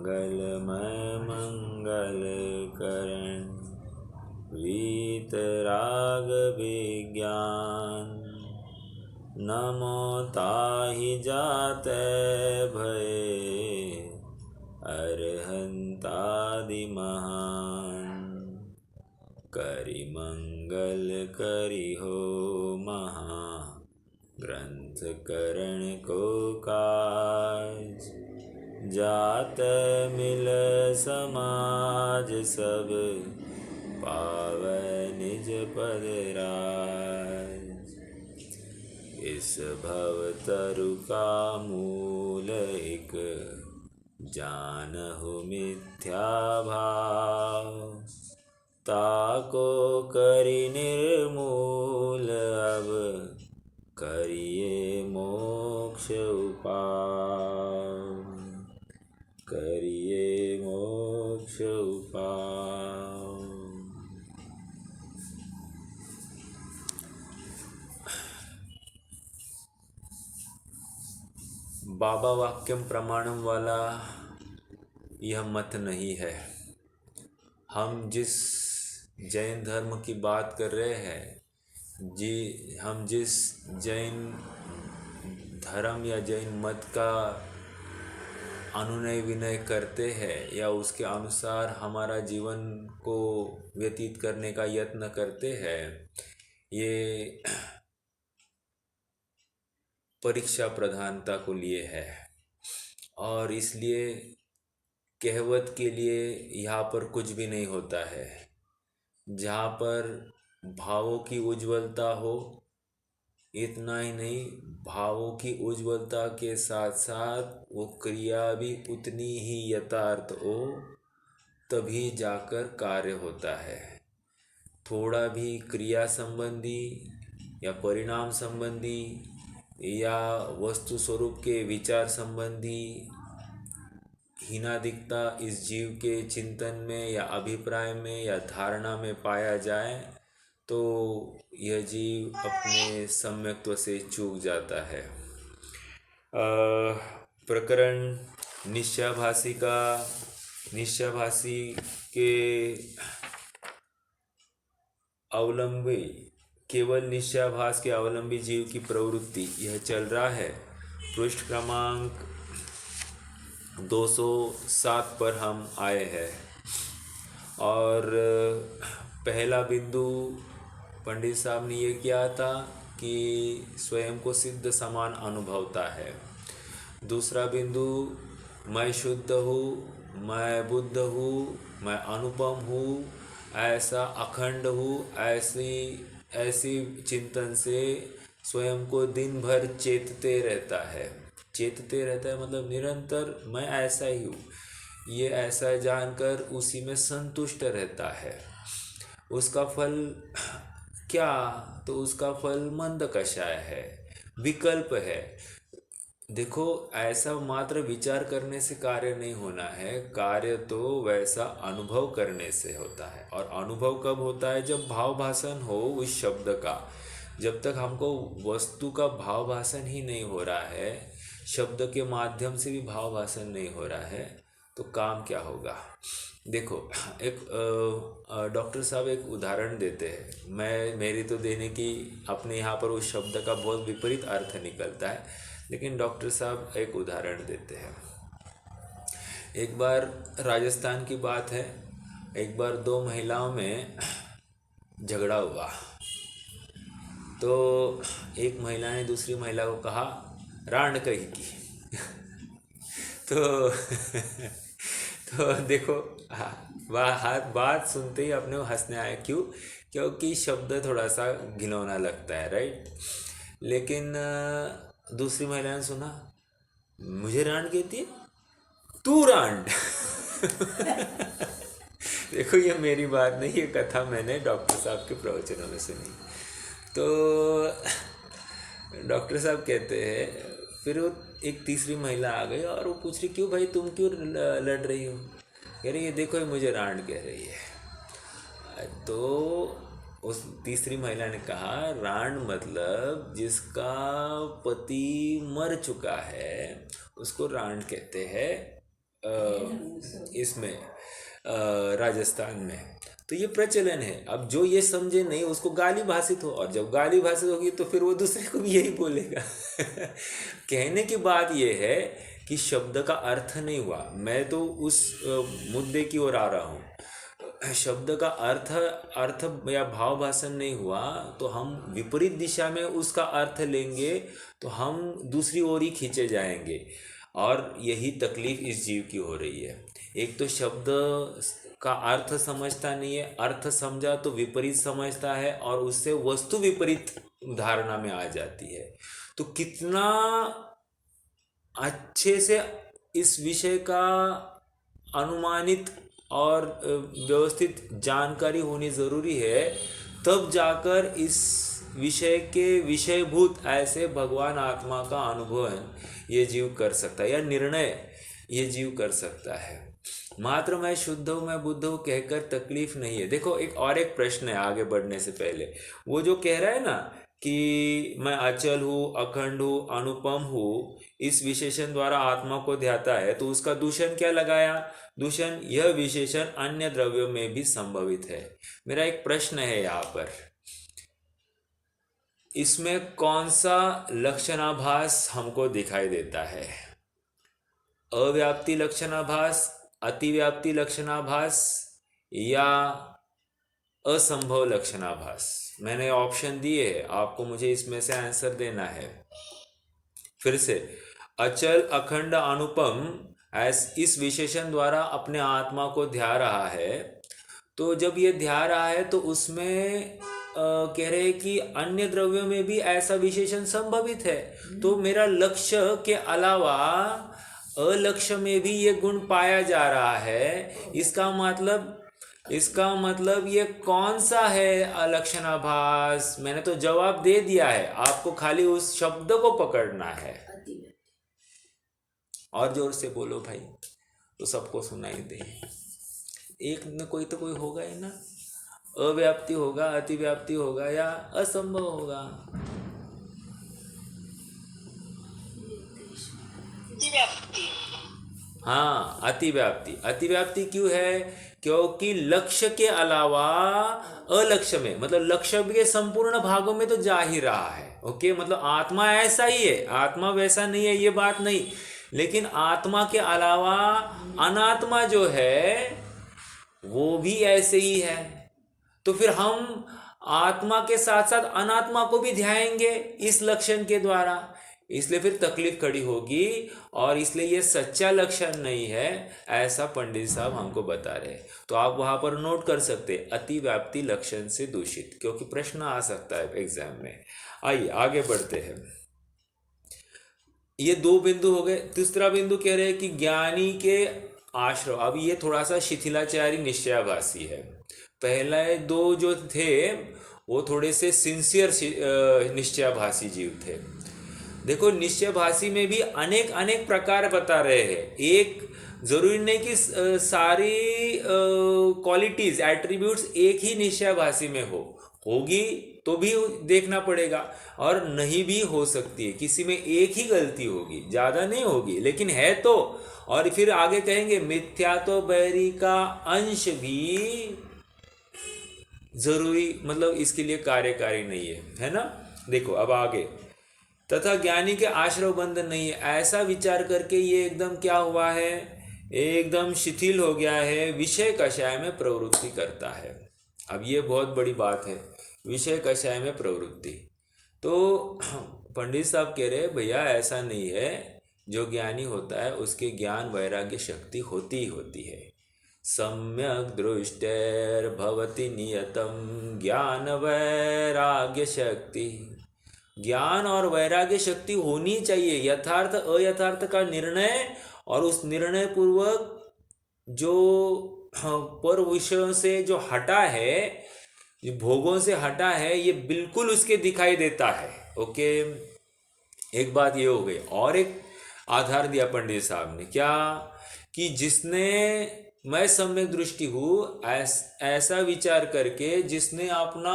मंगलमय मंगल करण वीतराग विज्ञान। नमो ताहि जातै भये अरहंतादि महान। करि मंगल करि हो महा ग्रंथ करण को काज। जात मिल समाज सब पावै निज पद राज। इस भव तरु का मूल एक जानहु मिथ्या भाव। ताको करि निर्मूल अब करिए मोक्ष उपाय। करिए मोक्ष उपाय। बाबा वाक्यम प्रमाणम वाला यह मत नहीं है। हम जिस जैन धर्म की बात कर रहे हैं, हम जिस जैन धर्म या जैन मत का अनुनय विनय करते हैं या उसके अनुसार हमारा जीवन को व्यतीत करने का यत्न करते हैं, ये परीक्षा प्रधानता को लिए है। और इसलिए कहवत के लिए यहाँ पर कुछ भी नहीं होता है। जहाँ पर भावों की उज्ज्वलता हो, इतना ही नहीं, भावों की उज्ज्वलता के साथ साथ वो क्रिया भी उतनी ही यथार्थ हो, तभी जाकर कार्य होता है। थोड़ा भी क्रिया संबंधी या परिणाम संबंधी या वस्तु स्वरूप के विचार संबंधी हीनादिकता इस जीव के चिंतन में या अभिप्राय में या धारणा में पाया जाए तो यह जीव अपने सम्यक्त्व से चूक जाता है। प्रकरण निश्चयाभासी का, निश्चयाभासी के अवलंबी, केवल निश्चयाभास के अवलंबी जीव की प्रवृत्ति, यह चल रहा है। पृष्ठ क्रमांक 207 पर हम आए हैं। और पहला बिंदु पंडित साहब ने ये किया था कि स्वयं को सिद्ध समान अनुभवता है। दूसरा बिंदु, मैं शुद्ध हूँ, मैं बुद्ध हूँ, मैं अनुपम हूँ, ऐसा अखंड हूँ, ऐसी चिंतन से स्वयं को दिन भर चेतते रहता है। चेतते रहता है मतलब निरंतर मैं ऐसा ही हूँ, ये ऐसा जानकर उसी में संतुष्ट रहता है। उसका फल क्या? तो उसका फल मंद कषाय है, विकल्प है। देखो, ऐसा मात्र विचार करने से कार्य नहीं होना है, कार्य तो वैसा अनुभव करने से होता है। और अनुभव कब होता है? जब भाव भाषण हो उस शब्द का। जब तक हमको वस्तु का भाव भाषण ही नहीं हो रहा है, शब्द के माध्यम से भी भाव भाषण नहीं हो रहा है, तो काम क्या होगा? देखो, एक डॉक्टर साहब एक उदाहरण देते हैं। मेरी तो देने की अपने यहाँ पर उस शब्द का बहुत विपरीत अर्थ निकलता है, लेकिन डॉक्टर साहब एक उदाहरण देते हैं। एक बार राजस्थान की बात है, एक बार दो महिलाओं में झगड़ा हुआ। तो एक महिला ने दूसरी महिला को कहा, रांड कही तो तो देखो, बात सुनते ही अपने को हंसने आया। क्यों? क्योंकि शब्द थोड़ा सा घिनौना लगता है, राइट? लेकिन दूसरी महिला ने सुना, मुझे रांड कहती है, तू रांड देखो, ये मेरी बात नहीं, ये कथा मैंने डॉक्टर साहब के प्रवचनों में सुनी। तो डॉक्टर साहब कहते हैं, फिर वो एक तीसरी महिला आ गई और वो पूछ रही, क्यों भाई, तुम क्यों लड़ रही हो? कह रही है, देखो ये मुझे रांड कह रही है। तो उस तीसरी महिला ने कहा, रांड मतलब जिसका पति मर चुका है उसको रांड कहते हैं, इसमें राजस्थान में, तो ये प्रचलन है। अब जो ये समझे नहीं उसको गाली भाषित हो, और जब गाली भाषित होगी तो फिर वो दूसरे को भी यही बोलेगा। कहने की बात ये है कि शब्द का अर्थ नहीं हुआ, मैं तो उस मुद्दे की ओर आ रहा हूँ। शब्द का अर्थ अर्थ या भाव भाषण नहीं हुआ तो हम विपरीत दिशा में उसका अर्थ लेंगे तो हम दूसरी ओर ही खींचे जाएंगे, और यही तकलीफ इस जीव की हो रही है। एक तो शब्द का अर्थ समझता नहीं है, अर्थ समझा तो विपरीत समझता है, और उससे वस्तु विपरीत धारणा में आ जाती है। तो कितना अच्छे से इस विषय का अनुमानित और व्यवस्थित जानकारी होनी ज़रूरी है, तब जाकर इस विषय के विषयभूत ऐसे भगवान आत्मा का अनुभव ये जीव कर सकता है, या निर्णय ये जीव कर सकता है। मात्र मैं शुद्ध हूँ, मैं बुद्ध हूँ कहकर तकलीफ नहीं है। देखो एक प्रश्न है आगे बढ़ने से पहले। वो जो कह रहा है ना कि मैं अचल हूँ, अखंड हूँ, अनुपम हूँ, इस विशेषण द्वारा आत्मा को ध्याता है, तो उसका दूषण क्या लगाया? दूषण, यह विशेषण अन्य द्रव्यों में भी संभवित है। मेरा एक प्रश्न है यहाँ पर, इसमें कौन सा लक्षणाभास हमको दिखाई देता है? अव्याप्ति लक्षणाभास, अतिव्याप्ति लक्षणाभास, या असंभव लक्षणाभास? मैंने ऑप्शन दिए हैं, आपको मुझे इसमें से आंसर देना है। फिर से, अचल, अखंड, अनुपम इस विशेषण द्वारा अपने आत्मा को ध्या रहा है, तो जब ये ध्या रहा है तो उसमें कह रहे हैं कि अन्य द्रव्यों में भी ऐसा विशेषण संभवित है। तो मेरा लक्ष्य के अलावा अलक्ष्य में भी ये गुण पाया जा रहा है। इसका मतलब ये कौन सा है अलक्षणाभास? मैंने तो जवाब दे दिया है, आपको खाली उस शब्द को पकड़ना है। और जोर से बोलो भाई, तो सबको सुनाई दे। एक में कोई तो कोई होगा ही ना। अव्याप्ति होगा, अतिव्याप्ति होगा, या असंभव होगा? हाँ, अतिव्याप्ति। अतिव्याप्ति क्यों है? क्योंकि लक्ष्य के अलावा अलक्ष्य में, मतलब लक्ष्य के संपूर्ण भागों में तो जा ही रहा है। ओके, मतलब आत्मा ऐसा ही है, आत्मा वैसा नहीं है, ये बात नहीं। लेकिन आत्मा के अलावा अनात्मा जो है वो भी ऐसे ही है। तो फिर हम आत्मा के साथ साथ अनात्मा को भी ध्याएंगे इस लक्षण के द्वारा, इसलिए फिर तकलीफ खड़ी होगी, और इसलिए ये सच्चा लक्षण नहीं है, ऐसा पंडित साहब हमको बता रहे हैं। तो आप वहां पर नोट कर सकते, अतिव्याप्ति लक्षण से दूषित, क्योंकि प्रश्न आ सकता है एग्जाम में। आइए आगे बढ़ते हैं। ये दो बिंदु हो गए। तीसरा बिंदु कह रहे हैं कि ज्ञानी के आश्रय। अब ये थोड़ा सा शिथिलाचारी निश्चयाभासी है। पहले दो जो थे वो थोड़े से सिंसियर निश्चयाभासी जीव थे। देखो, निश्चयभाषी में भी अनेक अनेक प्रकार बता रहे हैं। एक जरूरी नहीं कि सारी क्वालिटीज, एट्रीब्यूट्स एक ही निश्चयभाषी में होगी तो भी देखना पड़ेगा, और नहीं भी हो सकती है, किसी में एक ही गलती होगी, ज्यादा नहीं होगी, लेकिन है तो। और फिर आगे कहेंगे मिथ्या तो बैरी का अंश भी जरूरी, मतलब इसके लिए कार्यकारी नहीं है ना। देखो अब आगे, तथा ज्ञानी के आश्रय बंधन नहीं है, ऐसा विचार करके ये एकदम क्या हुआ है, एकदम शिथिल हो गया है, विषय कषाय में प्रवृत्ति करता है। अब ये बहुत बड़ी बात है, विषय कषाय में प्रवृत्ति। तो पंडित साहब कह रहे भैया ऐसा नहीं है, जो ज्ञानी होता है उसके ज्ञान वैराग्य शक्ति होती ही होती है। सम्यक दृष्टैर्भवति नियतम ज्ञान वैराग्य शक्ति। ज्ञान और वैराग्य शक्ति होनी चाहिए, यथार्थ अयथार्थ का निर्णय, और उस निर्णय पूर्वक जो पर विषयों से जो हटा है, जो भोगों से हटा है, ये बिल्कुल उसके दिखाई देता है। ओके, एक बात ये हो गई। और एक आधार दिया पंडित साहब ने, क्या कि जिसने मैं सम्यक दृष्टि हूँ ऐसा विचार करके, जिसने अपना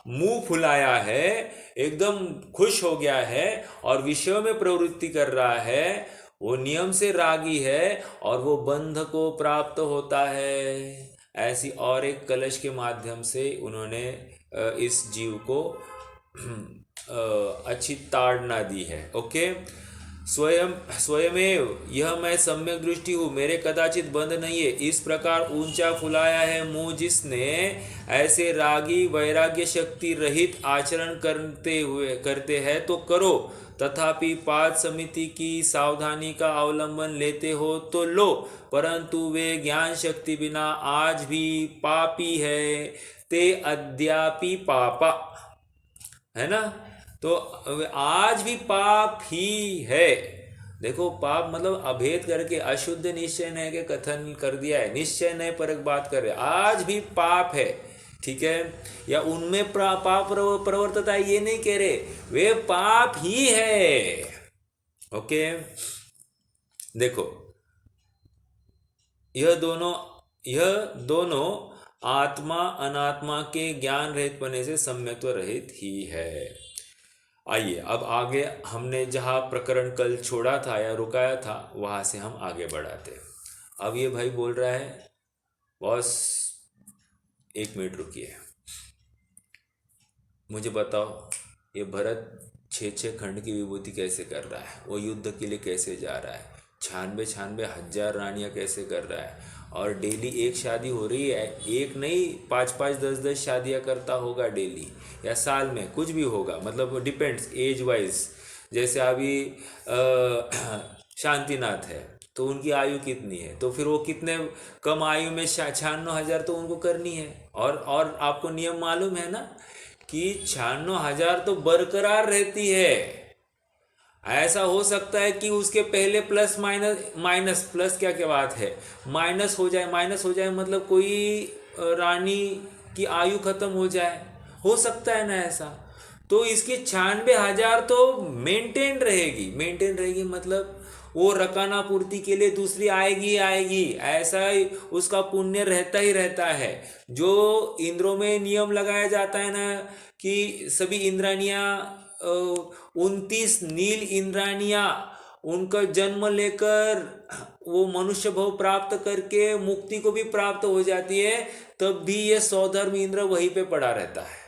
मुंह फुलाया है, एकदम खुश हो गया है और विषयों में प्रवृत्ति कर रहा है, वो नियम से रागी है और वो बंध को प्राप्त होता है। ऐसी और एक कलश के माध्यम से उन्होंने इस जीव को अच्छी ताड़ना दी है। ओके, स्वयं स्वयमेव यह मैं सम्यक दृष्टि हूँ, मेरे कदाचित बंध नहीं है। इस प्रकार ऊंचा फुलाया है मुंह जिसने, ऐसे रागी वैराग्य शक्ति रहित आचरण करते हैं तो करो, तथापि पाद समिति की सावधानी का अवलंबन लेते हो तो लो, परंतु वे ज्ञान शक्ति बिना आज भी पापी है, ते अद्यापि पापा, है ना। तो आज भी पाप ही है। देखो, पाप मतलब अभेद करके अशुद्ध निश्चय नय के कथन कर दिया है, निश्चय नय परक बात कर रहे, आज भी पाप है, ठीक है। या उनमें पाप प्रवर्तता है ये नहीं कह रहे, वे पाप ही है। ओके, देखो यह दोनों आत्मा अनात्मा के ज्ञान रहित पने से सम्यक्त्व रहित ही है। आइए अब आगे, हमने जहाँ प्रकरण कल छोड़ा था या रुकाया था वहाँ से हम आगे बढ़ाते। अब ये भाई बोल रहा है, बॉस 1 मिनट रुकिए, मुझे बताओ ये भरत 6 खंड की विभूति कैसे कर रहा है, वो युद्ध के लिए कैसे जा रहा है, 96 हजार रानियाँ कैसे कर रहा है, और डेली एक शादी हो रही है, एक नहीं 5 10 शादियाँ करता होगा डेली, या साल में कुछ भी होगा, मतलब डिपेंड्स एज वाइज। जैसे अभी शांतिनाथ है तो उनकी आयु कितनी है, तो फिर वो कितने कम आयु में 96,000 तो उनको करनी है। और आपको नियम मालूम है ना कि 96,000 तो बरकरार रहती है। ऐसा हो सकता है कि उसके पहले माइनस प्लस क्या बात है, माइनस हो जाए मतलब कोई रानी की आयु खत्म हो सकता है ना ऐसा। तो इसकी 96,000 तो मेंटेन रहेगी मतलब वो रकाना पूर्ति के लिए दूसरी आएगी, ऐसा ही उसका पुण्य रहता ही रहता है। जो इंद्रों में नियम लगाया जाता है ना कि सभी इंद्रानियां 29 नील इंद्रानियां उनका जन्म लेकर वो मनुष्य भव प्राप्त करके मुक्ति को भी प्राप्त हो जाती है, तब भी ये सौधर्म इंद्र वहीं पे पड़ा रहता है।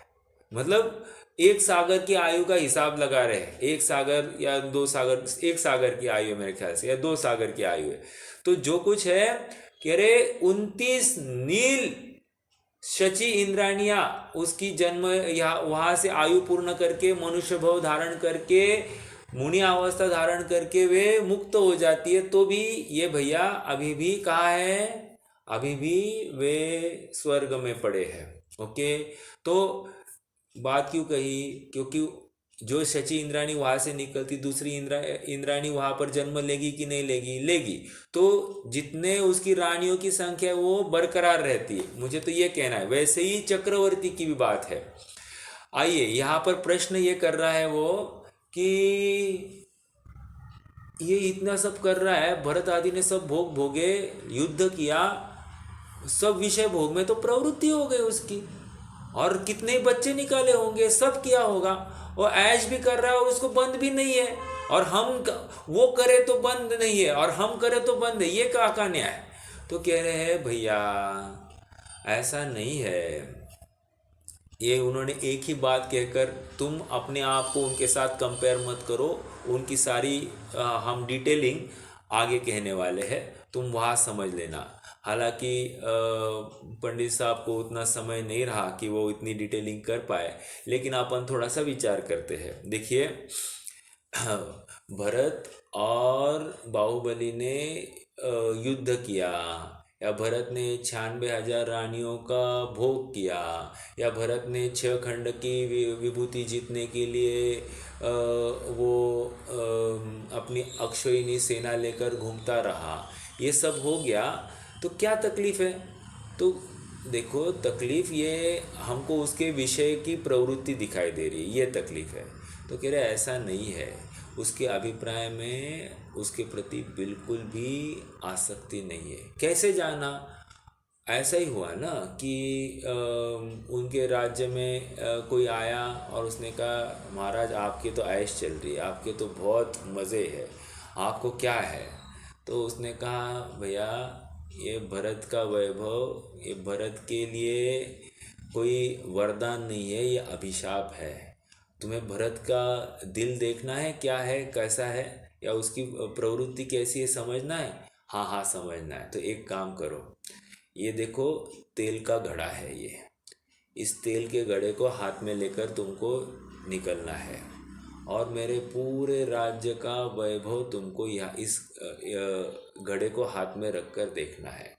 मतलब एक सागर की आयु का हिसाब लगा रहे, एक सागर या 2 सागर, एक सागर की आयु मेरे ख्याल से, या 2 सागर की आयु है। तो जो कुछ है कह रहे 29 नील शची इंद्राणिया उसकी जन्म यहाँ वहाँ से आयु पूर्ण करके मनुष्य भव धारण करके मुनि अवस्था धारण करके वे मुक्त हो जाती है। तो भी ये भैया अभी भी कहाँ है, अभी भी वे स्वर्ग में पड़े हैं। ओके, तो बात क्यों कही, क्योंकि जो शची इंद्राणी वहाँ से निकलती, दूसरी इंद्राणी वहाँ पर जन्म लेगी कि नहीं लेगी, तो जितने उसकी रानियों की संख्या वो बरकरार रहती है। मुझे तो ये कहना है। वैसे ही चक्रवर्ती की भी बात है। आइए यहाँ पर प्रश्न ये कर रहा है वो कि ये इतना सब कर रहा है, भरत आदि ने सब भोग भोगे, युद्ध किया, सब विषय भोग में तो प्रवृत्ति हो गई उसकी, और कितने बच्चे निकाले होंगे, सब किया होगा, और ऐश भी कर रहा है, उसको बंद भी नहीं है। और हम वो करे तो बंद नहीं है और हम करे तो बंद है, ये का न्याय। तो कह रहे हैं भैया ऐसा नहीं है। ये उन्होंने एक ही बात कहकर, तुम अपने आप को उनके साथ कंपेयर मत करो, उनकी सारी हम डिटेलिंग आगे कहने वाले हैं, तुम वहाँ समझ लेना। हालांकि पंडित साहब को उतना समय नहीं रहा कि वो इतनी डिटेलिंग कर पाए, लेकिन अपन थोड़ा सा विचार करते हैं। देखिए, भरत और बाहुबली ने युद्ध किया, या भरत ने 96,000 रानियों का भोग किया, या भरत ने 6 खंड की विभूति जीतने के लिए वो अपनी अक्षयिनी सेना लेकर घूमता रहा, ये सब हो गया, तो क्या तकलीफ़ है? तो देखो, तकलीफ़ ये हमको उसके विषय की प्रवृत्ति दिखाई दे रही है, ये तकलीफ़ है। तो कह रहे ऐसा नहीं है, उसके अभिप्राय में उसके प्रति बिल्कुल भी आसक्ति नहीं है। कैसे जाना? ऐसा ही हुआ ना कि उनके राज्य में कोई आया और उसने कहा महाराज आपकी तो ऐश चल रही है, आपके तो बहुत मज़े है, आपको क्या है? तो उसने कहा भैया ये भरत का वैभव, ये भरत के लिए कोई वरदान नहीं है, ये अभिशाप है। तुम्हें भरत का दिल देखना है, क्या है कैसा है, या उसकी प्रवृत्ति कैसी है समझना है? हाँ हाँ समझना है। तो एक काम करो, ये देखो तेल का घड़ा है ये, इस तेल के घड़े को हाथ में लेकर तुमको निकलना है और मेरे पूरे राज्य का वैभव तुमको यहाँ इस घड़े को हाथ में रखकर देखना है।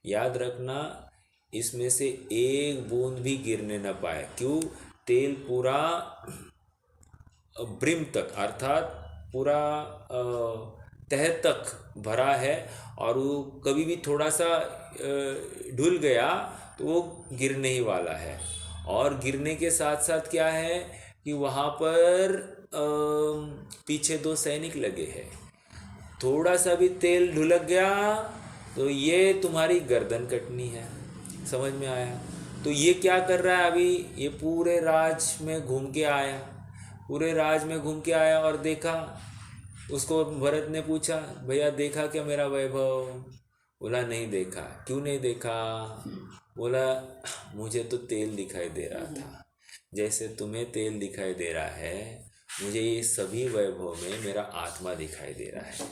याद रखना इसमें से एक बूंद भी गिरने न पाए। क्यों? तेल पूरा ब्रिम तक अर्थात पूरा तह तक भरा है और वो कभी भी थोड़ा सा ढुल गया तो वो गिरने ही वाला है। और गिरने के साथ साथ क्या है कि वहाँ पर पीछे 2 सैनिक लगे हैं। थोड़ा सा भी तेल ढुलक गया तो ये तुम्हारी गर्दन कटनी है। समझ में आया? तो ये क्या कर रहा है अभी? ये पूरे राज में घूम के आया, पूरे राज में घूम के आया और देखा। उसको भरत ने पूछा भैया देखा क्या मेरा वैभव? बोला नहीं देखा। क्यों नहीं देखा? बोला मुझे तो तेल दिखाई दे रहा था, जैसे तुम्हें तेल दिखाई दे रहा है मुझे ये सभी वैभव में मेरा आत्मा दिखाई दे रहा है।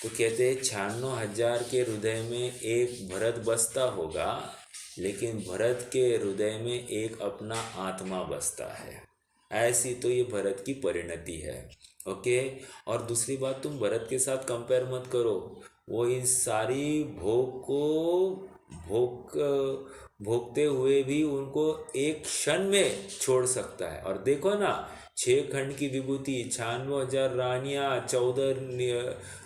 तो कहते हैं 96,000 के हृदय में एक भरत बसता होगा, लेकिन भरत के हृदय में एक अपना आत्मा बसता है। ऐसी तो ये भरत की परिणति है। ओके। और दूसरी बात, तुम भरत के साथ कंपेयर मत करो। वो इन सारी भोग को भोगते हुए भी उनको एक क्षण में छोड़ सकता है। और देखो ना, 6 खंड की विभूति, 96,000 रानियाँ, 14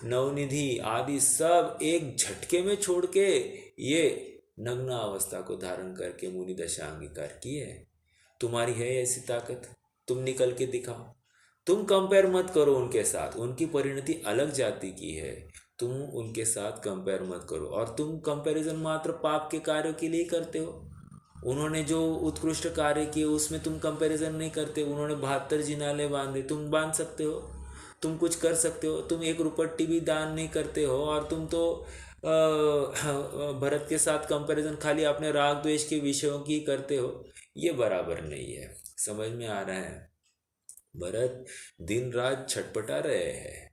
नवनिधि आदि सब एक झटके में छोड़ के ये नग्न अवस्था को धारण करके मुनि दशा अंगीकार की है। तुम्हारी है ऐसी ताकत? तुम निकल के दिखाओ। तुम कंपेयर मत करो उनके साथ, उनकी परिणति अलग जाति की है। तुम उनके साथ कंपेयर मत करो। और तुम कंपैरिजन मात्र पाप के कार्यों के लिए करते हो। उन्होंने जो उत्कृष्ट कार्य किए उसमें तुम कंपैरिजन नहीं करते। उन्होंने 72 जिनाले बांधे, तुम बांध सकते हो। तुम कुछ कर सकते हो। तुम 1 रुपट्टी भी दान नहीं करते हो और तुम तो भरत के साथ कंपैरिजन खाली अपने राग द्वेष के विषयों की करते हो। ये बराबर नहीं है। समझ में आ रहा है? भरत दिन रात छटपटा रहे हैं,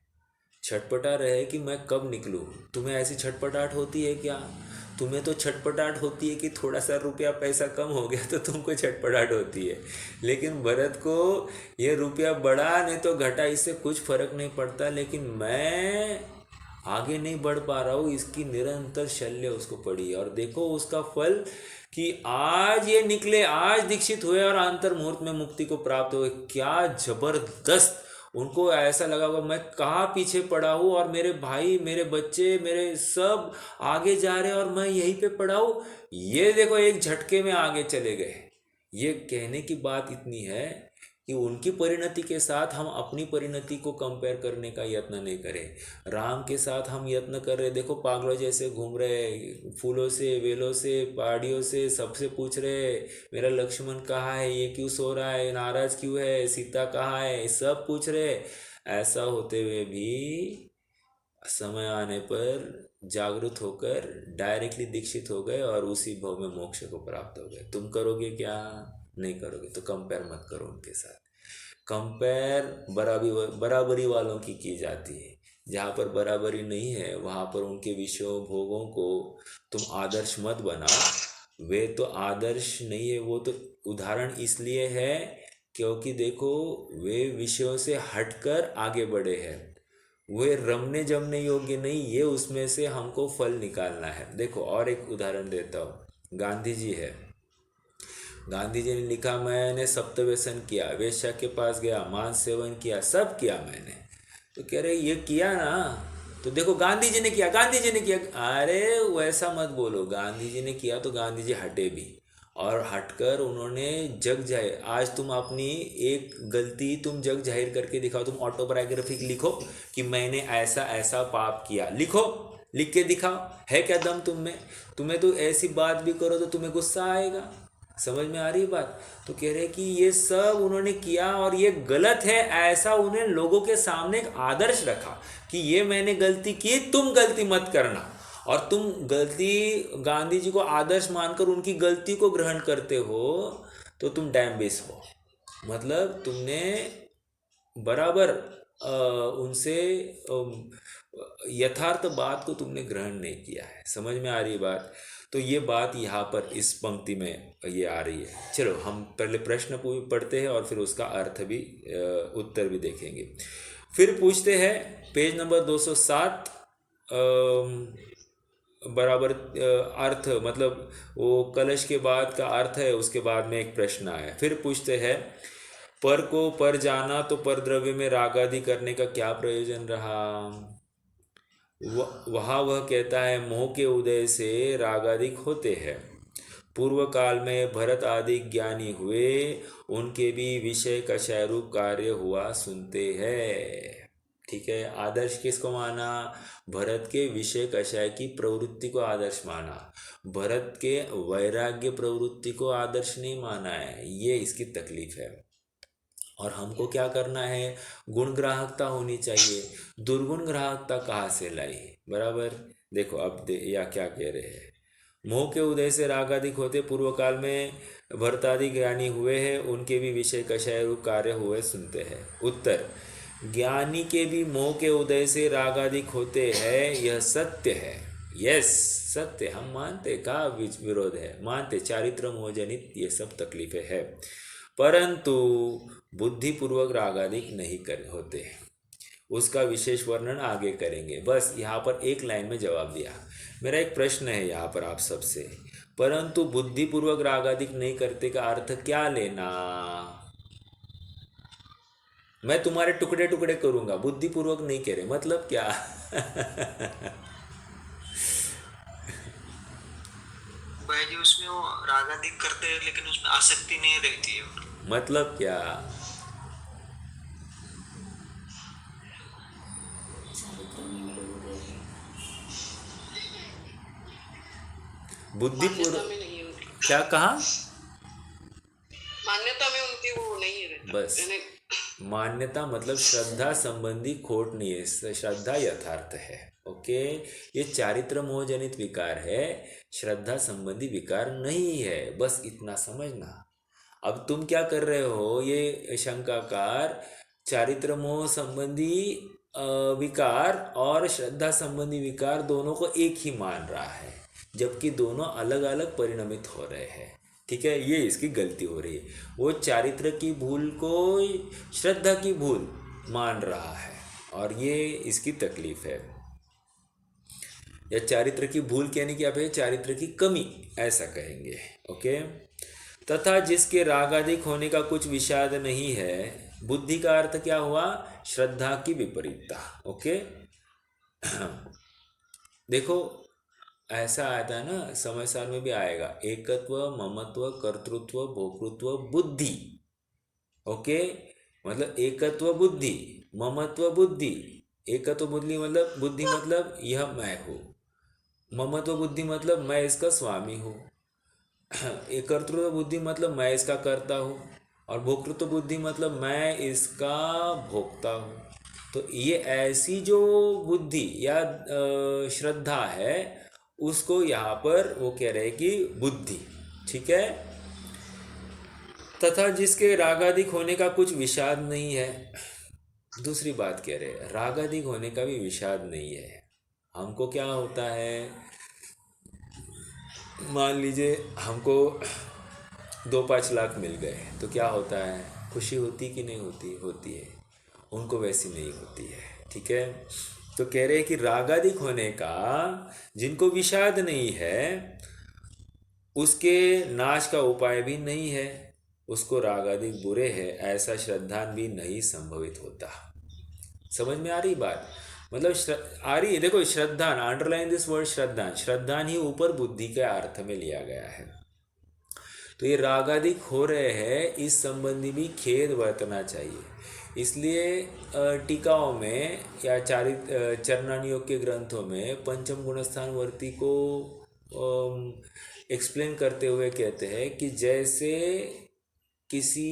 छटपटा रहे कि मैं कब निकलूं। तुम्हें ऐसी छटपटाहट होती है क्या? तुम्हें तो छटपटाहट होती है कि थोड़ा सा रुपया पैसा कम हो गया तो तुमको छटपटाहट होती है। लेकिन भरत को ये रुपया बढ़ा नहीं तो घटा, इससे कुछ फर्क नहीं पड़ता। लेकिन मैं आगे नहीं बढ़ पा रहा हूँ, इसकी निरंतर शल्य उसको पड़ी। और देखो उसका फल कि आज ये निकले, आज दीक्षित हुए और अंतर मुहूर्त में मुक्ति को प्राप्त हुए। क्या जबरदस्त! उनको ऐसा लगा होगा मैं कहाँ पीछे पड़ा हूँ और मेरे भाई, मेरे बच्चे, मेरे सब आगे जा रहे हैं और मैं यहीं पे पड़ा हूँ। ये देखो एक झटके में आगे चले गए। ये कहने की बात इतनी है कि उनकी परिणति के साथ हम अपनी परिणति को कंपेयर करने का यत्न नहीं करें। राम के साथ हम यत्न कर रहे, देखो पागलों जैसे घूम रहे, फूलों से, वेलों से, पहाड़ियों से सबसे पूछ रहे मेरा लक्ष्मण कहाँ है, ये क्यों सो रहा है, नाराज क्यों है, सीता कहाँ है, सब पूछ रहे। ऐसा होते हुए भी समय आने पर जागृत होकर डायरेक्टली दीक्षित हो गए और उसी भव में मोक्ष को प्राप्त हो गए। तुम करोगे क्या? नहीं करोगे। तो कंपेयर मत करो उनके साथ। कंपेयर बराबरी वालों की जाती है। जहाँ पर बराबरी नहीं है वहाँ पर उनके विषयों भोगों को तुम आदर्श मत बनाओ। वे तो आदर्श नहीं है, वो तो उदाहरण इसलिए है क्योंकि देखो वे विषयों से हटकर आगे बढ़े हैं। वे रमने जमने योग्य नहीं, ये उसमें से हमको फल निकालना है। देखो और एक उदाहरण देता हूँ। गांधी जी है, गांधी जी ने लिखा मैंने सप्तव्यसन किया, वेश्या के पास गया, मांस सेवन किया, सब किया मैंने। तो कह रहे ये किया ना, तो देखो गांधी जी ने किया, गांधी जी ने किया। अरे वैसा मत बोलो, गांधी जी ने किया तो गांधी जी हटे भी और हटकर उन्होंने जग जाहिर। आज तुम अपनी एक गलती तुम जग जाहिर करके दिखाओ। तुम ऑटोबायोग्राफी लिखो कि मैंने ऐसा ऐसा पाप किया, लिखो, लिख के दिखाओ। है क्या दम तुम में? तुम्हें तो ऐसी बात भी करो तो तुम्हें गुस्सा आएगा। समझ में आ रही है बात? तो कह रहे कि ये सब उन्होंने किया और ये गलत है, ऐसा उन्हें लोगों के सामने एक आदर्श रखा कि ये मैंने गलती की, तुम गलती मत करना। और तुम गलती, गांधी जी को आदर्श मानकर उनकी गलती को ग्रहण करते हो तो तुम डैम बेस हो। मतलब तुमने बराबर उनसे यथार्थ बात को तुमने ग्रहण नहीं किया है। समझ में आ रही है बात? तो ये बात यहाँ पर इस पंक्ति में ये आ रही है। चलो हम पहले प्रश्न पढ़ते हैं और फिर उसका अर्थ भी, उत्तर भी देखेंगे। फिर पूछते हैं पेज नंबर 207, बराबर अर्थ, मतलब वो कलश के बाद का अर्थ है, उसके बाद में एक प्रश्न आया। फिर पूछते हैं पर को पर जाना तो पर द्रव्य में रागादि करने का क्या प्रयोजन रहा? वहाँ वह कहता है मोह के उदय से रागादिक होते हैं। पूर्व काल में भरत आदि ज्ञानी हुए, उनके भी विषय कषाय रूप कार्य हुआ सुनते हैं। ठीक है, आदर्श किसको माना? भरत के विषय कषाय की प्रवृत्ति को आदर्श माना, भरत के वैराग्य प्रवृत्ति को आदर्श नहीं माना है। ये इसकी तकलीफ है। और हमको क्या करना है? गुण ग्राहकता होनी चाहिए। दुर्गुण ग्राहकता कहाँ से लाई? बराबर। देखो अब या क्या कह रहे हैं, मोह के उदय से रागादिक होते, पूर्व काल में भरतादि ज्ञानी हुए हैं, उनके भी विषय कषाय रूप कार्य हुए सुनते हैं। उत्तर, ज्ञानी के भी मोह के उदय से रागादिक होते हैं, यह सत्य है। यस, सत्य, हम मानते, का विरोध है, मानते चारित्र मोह जनित ये सब तकलीफें है, परंतु बुद्धिपूर्वक रागादिक नहीं कर होते। उसका विशेष वर्णन आगे करेंगे। बस यहाँ पर एक लाइन में जवाब दिया। मेरा एक प्रश्न है यहाँ पर आप सबसे, परंतु बुद्धिपूर्वक रागादिक नहीं करते का अर्थ क्या लेना? मैं तुम्हारे टुकड़े टुकड़े करूंगा, बुद्धिपूर्वक नहीं कह रहे, मतलब क्या? भाई जी उसमें वो रागादिक करते हैं लेकिन उसमें आसक्ति नहीं रहती है। मतलब क्या? बुद्धिपूर्वक में नहीं है उनकी, क्या कहा? मान्यता में उनकी वो नहीं रहता बस, मान्यता मतलब श्रद्धा संबंधी खोट नहीं है, श्रद्धा यथार्थ है। ओके, ये चारित्र मोह जनित विकार है, श्रद्धा संबंधी विकार नहीं है, बस इतना समझना। अब तुम क्या कर रहे हो, ये शंकाकार चारित्र मोह संबंधी विकार और श्रद्धा संबंधी विकार दोनों को एक ही मान रहा है, जबकि दोनों अलग अलग परिणमित हो रहे हैं। ठीक है, ये इसकी गलती हो रही है। वो चारित्र की भूल को श्रद्धा की भूल मान रहा है और ये इसकी तकलीफ है। या चारित्र की भूल कहने की आप चारित्र की कमी ऐसा कहेंगे। ओके, तथा जिसके रागादिक होने का कुछ विषाद नहीं है, बुद्धि का अर्थ क्या हुआ? श्रद्धा की विपरीतता। ओके, देखो ऐसा आता है ना, समय साल में भी आएगा, एकत्व, ममत्व, कर्तृत्व, भोक्तृत्व, बुद्धि। ओके, मतलब एकत्व बुद्धि, ममत्व बुद्धि, एकत्व बुद्धि मतलब यह मैं हूँ, ममत्व बुद्धि मतलब मैं इसका स्वामी हूँ, एक कर्तृत्व बुद्धि मतलब मैं इसका कर्ता हूँ, और भोक्तृत्व बुद्धि मतलब मैं इसका भोक्ता हूँ। तो ये ऐसी जो बुद्धि या श्रद्धा है, उसको यहाँ पर वो कह रहे हैं कि बुद्धि। ठीक है, तथा जिसके रागादिक होने का कुछ विषाद नहीं है। दूसरी बात कह रहे हैं, रागादिक होने का भी विषाद नहीं है। हमको क्या होता है, मान लीजिए हमको 2-5 लाख मिल गए तो क्या होता है, खुशी होती कि नहीं होती? होती है। उनको वैसी नहीं होती है। ठीक है, तो कह रहे हैं कि रागादिक होने का जिनको विषाद नहीं है, उसके नाश का उपाय भी नहीं है, उसको रागादिक बुरे है ऐसा श्रद्धान भी नहीं संभवित होता। समझ में आ रही बात? मतलब आ रही है। देखो श्रद्धान, अंडरलाइन दिस वर्ड श्रद्धान, श्रद्धान ही ऊपर बुद्धि के अर्थ में लिया गया है। तो ये रागादिक हो रहे हैं, इस संबंधी भी खेद बरतना चाहिए। इसलिए टीकाओं में या चरणानुयोग के ग्रंथों में पंचम गुणस्थान वर्ती को एक्सप्लेन करते हुए कहते हैं कि जैसे किसी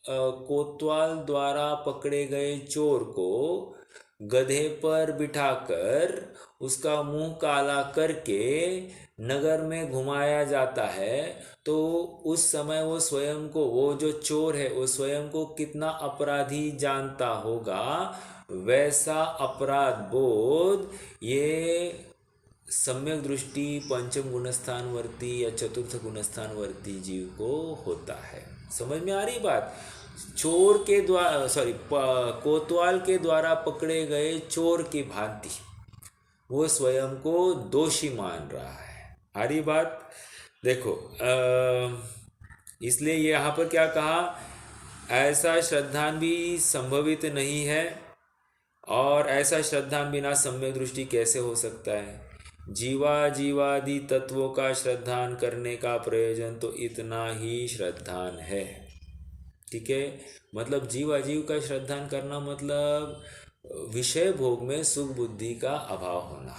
कोतवाल द्वारा पकड़े गए चोर को गधे पर बिठाकर उसका मुंह काला करके नगर में घुमाया जाता है, तो उस समय वो स्वयं को, वो जो चोर है वो स्वयं को कितना अपराधी जानता होगा, वैसा अपराध बोध ये सम्यक दृष्टि पंचम गुणस्थानवर्ती या चतुर्थ गुणस्थानवर्ती जीव को होता है। समझ में आ रही बात? चोर के द्वारा, सॉरी, कोतवाल के द्वारा पकड़े गए चोर की भांति वो स्वयं को दोषी मान रहा है। आ रही बात? देखो, इसलिए यहाँ पर क्या कहा, ऐसा श्रद्धान भी संभवित नहीं है, और ऐसा श्रद्धान बिना सम्यक दृष्टि कैसे हो सकता है? जीवादि तत्वों का श्रद्धान करने का प्रयोजन तो इतना ही श्रद्धान है। ठीक है, मतलब जीवाजीव का श्रद्धान करना मतलब विषय भोग में सुख बुद्धि का अभाव होना।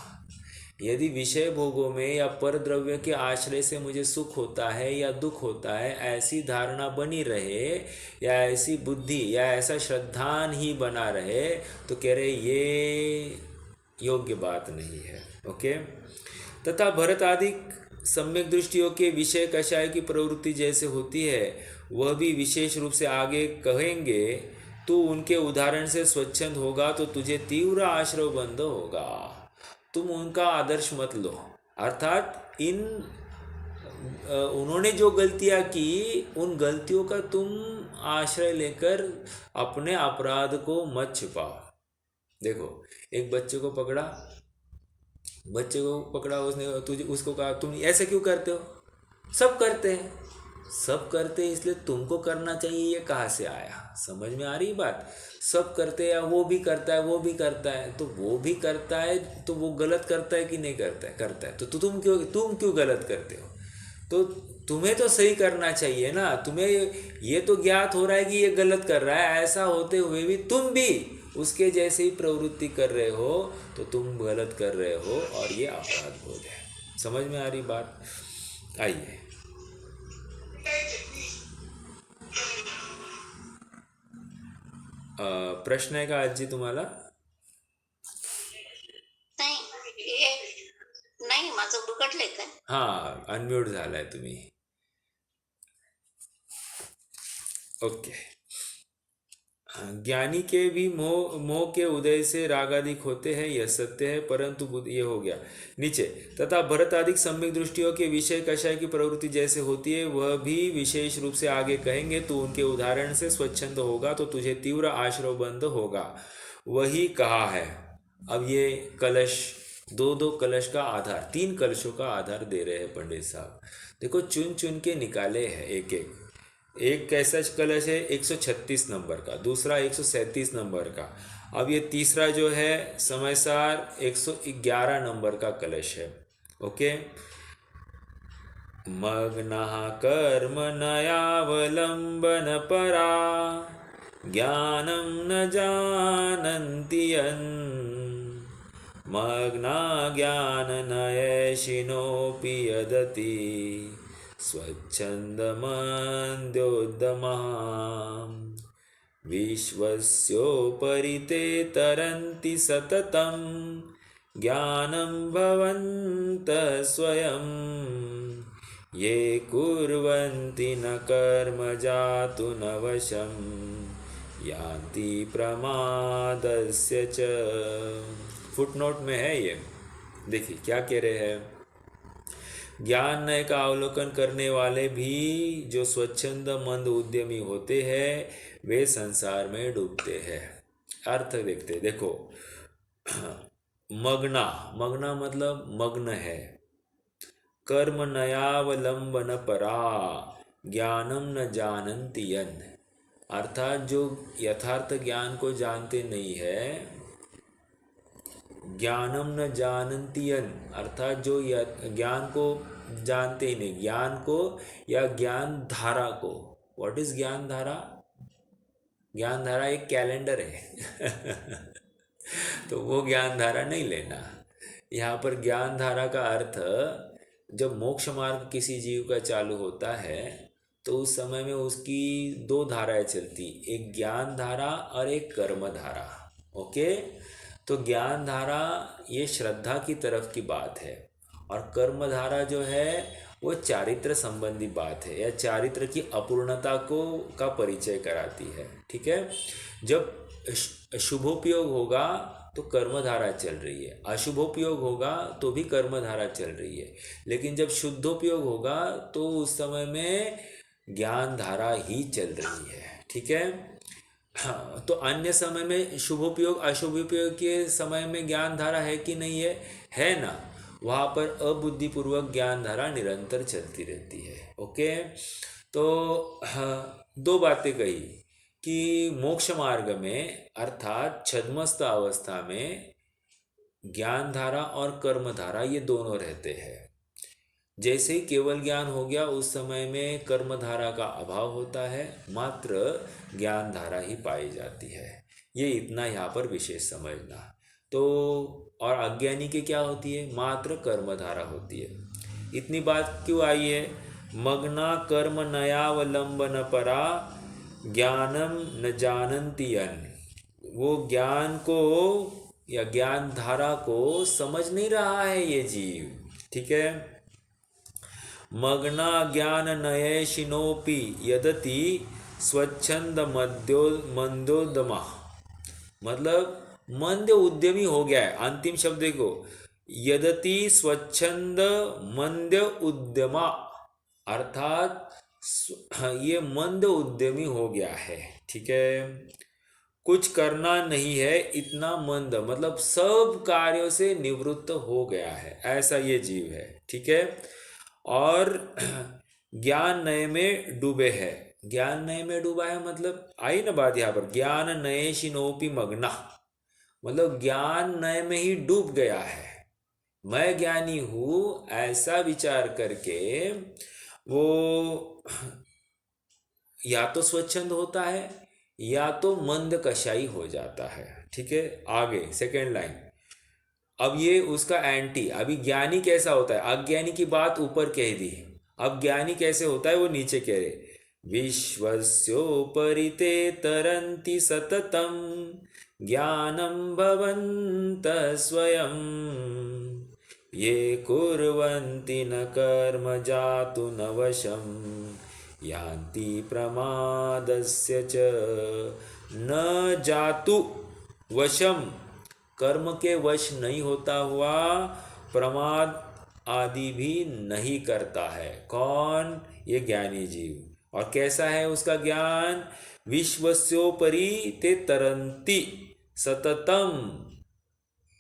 यदि विषय भोगों में या पर द्रव्य के आश्रय से मुझे सुख होता है या दुख होता है, ऐसी धारणा बनी रहे, या ऐसी बुद्धि या ऐसा श्रद्धान ही बना रहे, तो कह रहे ये योग्य बात नहीं है। ओके। तथा भरत आदि सम्यक दृष्टियों के विषय कषाय की प्रवृत्ति जैसे होती है, वह भी विशेष रूप से आगे कहेंगे। तू उनके उदाहरण से स्वच्छंद होगा तो तुझे तीव्र आश्रव बंध होगा। तुम उनका आदर्श मत लो, अर्थात उन्होंने जो गलतियां की उन गलतियों का तुम आश्रय लेकर अपने अपराध को मत छिपाओ। देखो, एक बच्चे को पकड़ा, उसने तुझे उसको कहा तुम ऐसे क्यों करते हो? सब करते हैं, इसलिए तुमको करना चाहिए, ये कहाँ से आया? समझ में आ रही बात? सब करते हैं, वो भी करता है, तो वो भी करता है, तो वो गलत करता है कि नहीं करता है, तो तुम क्यों गलत करते हो? तो तुम्हें तो सही करना चाहिए ना। तुम्हें ये तो ज्ञात हो रहा है कि ये गलत कर रहा है, ऐसा होते हुए भी तुम भी उसके जैसे ही प्रवृत्ति कर रहे हो, तो तुम गलत कर रहे हो और ये अपराध बोध है। समझ में आ रही बात? आइए, प्रश्न आहे का आजी तुम्हाला? नाही, माझं बिघडलंय काय? हाँ, अनम्यूट झालाय तुम्ही। ओके। ज्ञानी के भी मोह के उदय से रागादिक होते हैं, यह सत्य है, परंतु ये हो गया नीचे। तथा भरतादिक सम्यक दृष्टियों के विषय कषाय की प्रवृत्ति जैसे होती है, वह भी विशेष रूप से आगे कहेंगे। तो उनके उदाहरण से स्वच्छंद होगा तो तुझे तीव्र आश्रव बंध होगा, वही कहा है। अब ये कलश, दो कलश का आधार, 3 कलशों का आधार दे रहे हैं पंडित साहब। देखो, चुन चुन के निकाले हैं एक कैसा कलश है 136 नंबर का, दूसरा 137 नंबर का, अब ये तीसरा जो है समयसार 111 नंबर का कलश है। ओके। मग्नः कर्म नयावलंबन परा, ज्ञानं न जानन्ति यन्, मग्ना ज्ञाननयशिनोऽपि यदति स्वच्छन्दमन्द्योद्यमः, विश्वस्योपरि ते तरन्ति सततं, ज्ञानं भवन्तः स्वयं, ये कुर्वन्ति न कर्म जातु न वशं, यान्ति प्रमादस्य च। फुटनोट में है ये, देखिए क्या कह रहे हैं। ज्ञान नय का अवलोकन करने वाले भी जो स्वच्छंद मंद उद्यमी होते हैं, वे संसार में डूबते हैं। अर्थ देखते, देखो, मग्ना मतलब मग्न है, कर्म नयावलंबन परा, ज्ञानम न जानन्ति यन्, अर्थात जो यथार्थ ज्ञान को जानते नहीं है, ज्ञानम न जानन्ति यन्, अर्थात जो ज्ञान को जानते ही नहीं, ज्ञान को या ज्ञान धारा को। व्हाट इज ज्ञान धारा? ज्ञान धारा एक कैलेंडर है तो वो ज्ञान धारा नहीं लेना। यहाँ पर ज्ञान धारा का अर्थ जब मोक्ष मार्ग किसी जीव का चालू होता है तो उस समय में उसकी दो धाराएं चलती, एक ज्ञान धारा और एक कर्म धारा। ओके, तो ज्ञान धारा ये श्रद्धा की तरफ की बात है, और कर्म धारा जो है वो चारित्र संबंधी बात है, या चारित्र की अपूर्णता को का परिचय कराती है। ठीक है, जब शुभोपयोग होगा तो कर्मधारा चल रही है, अशुभोपयोग होगा तो भी कर्मधारा चल रही है, लेकिन जब शुद्धोपयोग होगा तो उस समय में ज्ञान धारा ही चल रही है। ठीक है, हाँ, तो अन्य समय में शुभोपयोग अशुभोपयोग के समय में ज्ञान धारा है कि नहीं है? है ना, वहाँ पर अबुद्धिपूर्वक ज्ञान धारा निरंतर चलती रहती है। ओके, तो हाँ, दो बातें कही कि मोक्ष मार्ग में अर्थात छद्मस्त अवस्था में ज्ञान धारा और कर्म धारा ये दोनों रहते हैं। जैसे ही केवल ज्ञान हो गया उस समय में कर्म धारा का अभाव होता है, मात्र ज्ञान धारा ही पाई जाती है। ये इतना यहाँ पर विशेष समझना। तो और अज्ञानी के क्या होती है? मात्र कर्म धारा होती है। इतनी बात क्यों आई है? मग्ना कर्म नयावलंबन परा ज्ञानम न जानन्ति अन्य। वो ज्ञान को या ज्ञान धारा को समझ नहीं रहा है ये जीव। ठीक है, मग्ना ज्ञान नयेशिनोपि यदति स्वच्छंद मंदोदमा, मतलब मंद उद्यमी हो गया है। अंतिम शब्द देखो, यदति स्वच्छंद मंद उद्यमा, अर्थात ये मंद उद्यमी हो गया है। ठीक है, कुछ करना नहीं है, इतना मंद, मतलब सब कार्यों से निवृत्त हो गया है, ऐसा ये जीव है। ठीक है, और ज्ञान नय में डूबे है। ज्ञान नय में डूबा है मतलब आई ना बात यहाँ पर, ज्ञान नयेशिनोपि मग्ना, मतलब ज्ञान नय में ही डूब गया है। मैं ज्ञानी हूँ ऐसा विचार करके वो या तो स्वच्छंद होता है या तो मंद कशाई हो जाता है। ठीक है, आगे सेकेंड लाइन, अब ये उसका एंटी। अभी ज्ञानी कैसा होता है? अज्ञानी की बात ऊपर कह दी, अब ज्ञानी कैसे होता है वो नीचे कह रहे। विश्वस्योपरि ते तरन्ति सततम ज्ञानं भवन्तः स्वयं ये कुर्वन्ति न कर्म जातु न वशं यान्ति प्रमादस्य च न जातु वशम, कर्म के वश नहीं होता हुआ प्रमाद आदि भी नहीं करता है। कौन? ये ज्ञानी जीव। और कैसा है उसका ज्ञान? विश्वस्योपरि ते तरन्ति सततम,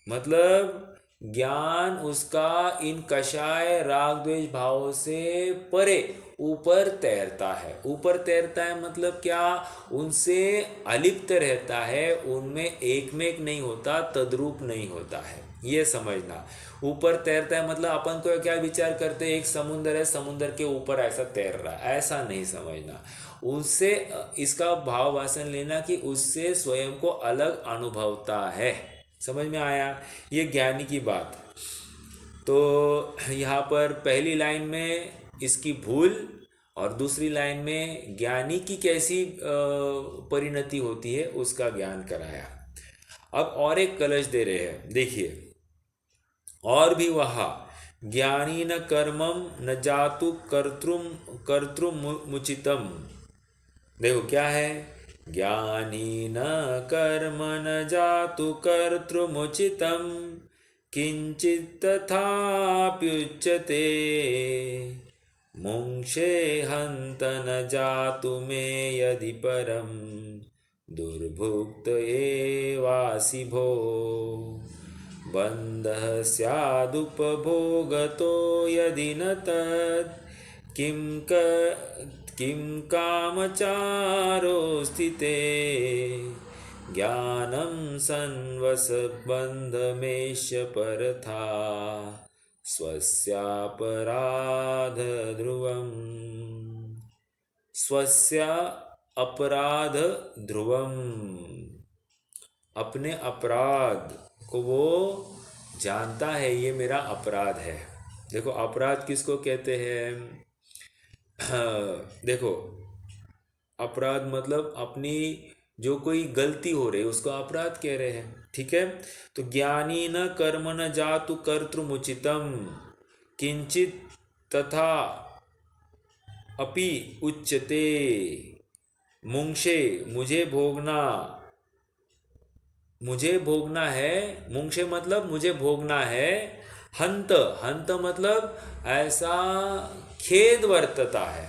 मतलब ज्ञान उसका इन कषाय राग द्वेष भाव से परे ऊपर तैरता है। ऊपर तैरता है मतलब क्या? उनसे अलिप्त रहता है, उनमें एक में एक नहीं होता, तद्रूप नहीं होता है, ये समझना। ऊपर तैरता है मतलब अपन को क्या विचार करते हैं? एक समुंदर है, समुंदर के ऊपर ऐसा तैर रहा है, ऐसा नहीं समझना। उससे इसका भाव वासन लेना कि उससे स्वयं को अलग अनुभवता है। समझ में आया? ये ज्ञानी की बात। तो यहाँ पर पहली लाइन में इसकी भूल और दूसरी लाइन में ज्ञानी की कैसी परिणति होती है उसका ज्ञान कराया। अब और एक कलश दे रहे हैं, देखिए। और भी वहाँ ज्ञानी न कर्मम न जातु कर्तृमुचितम, देखो क्या है? ज्ञानी न कर्म न जातु कर्तृमुचितम किंचित तथाप्युच्यते मुंक्षे हंत न जातु मे यदि परम दुर्भुक्त एवासि भो बंधः स्यादुपभोगतो यदि न तत् किं कामचारो स्थिते ज्ञानं संवसबन्धमेष्य परथा स्वस्यापराध ध्रुवम्। स्वस्य अपराध ध्रुवम, अपने अपराध को वो जानता है, ये मेरा अपराध है। देखो अपराध किसको कहते हैं? देखो अपराध मतलब अपनी जो कोई गलती हो रही है उसको अपराध कह रहे हैं, ठीक है। तो ज्ञानी न कर्म न जातु कर्तृमुचितम किंचित तथा अपि उच्यते। मुंक्षे मुझे भोगना है, मुंक्षे मतलब मुझे भोगना है, हंत हंत मतलब ऐसा खेद वर्तता है,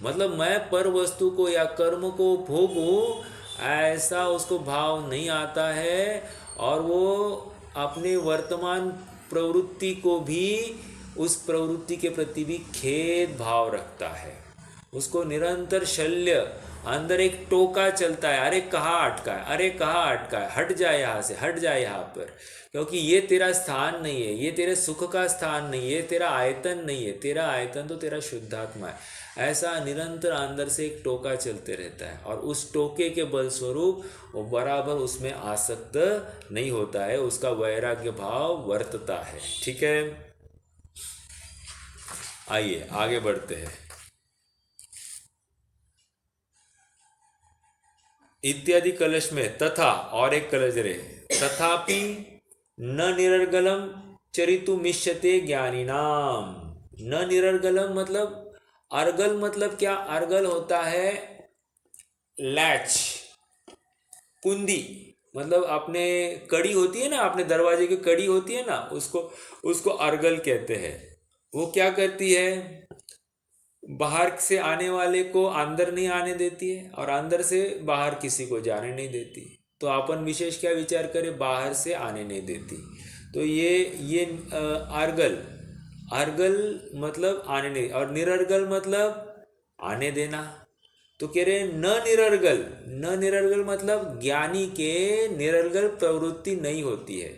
मतलब मैं पर वस्तु को या कर्म को भोगूं ऐसा उसको भाव नहीं आता है, और वो अपने वर्तमान प्रवृत्ति को भी, उस प्रवृत्ति के प्रति भी खेद भाव रखता है। उसको निरंतर शल्य, अंदर एक टोका चलता है, अरे कहाँ अटका है, अरे कहाँ अटका है, हट जाए यहाँ से, हट जाए यहाँ पर, क्योंकि ये तेरा स्थान नहीं है, ये तेरे सुख का स्थान नहीं है, ये तेरा आयतन नहीं है, तेरा आयतन तो तेरा शुद्धात्मा है। ऐसा निरंतर अंदर से एक टोका चलते रहता है, और उस टोके के बल स्वरूप वो बराबर उसमें आसक्त नहीं होता है, उसका वैराग्य भाव वर्तता है, ठीक है। आइए आगे बढ़ते हैं। इत्यादि कलश में तथा और एक कलश रहे, तथापि न निरर्गलम चरितु मिष्यते ज्ञानीनाम। न निरर्गलम मतलब, अर्गल मतलब क्या? अर्गल होता है लैच, कुंदी, मतलब अपने कड़ी होती है ना, अपने दरवाजे की कड़ी होती है ना, उसको अर्गल कहते हैं। वो क्या करती है? बाहर से आने वाले को अंदर नहीं आने देती है, और अंदर से बाहर किसी को जाने नहीं देती। तो अपन विशेष क्या विचार करें? बाहर से आने नहीं देती। तो ये अर्गल, अर्गल मतलब आने नहीं, और निरर्गल मतलब आने देना। तो कह रहे न निरर्गल, न निरर्गल मतलब ज्ञानी के निरर्गल प्रवृत्ति नहीं होती है,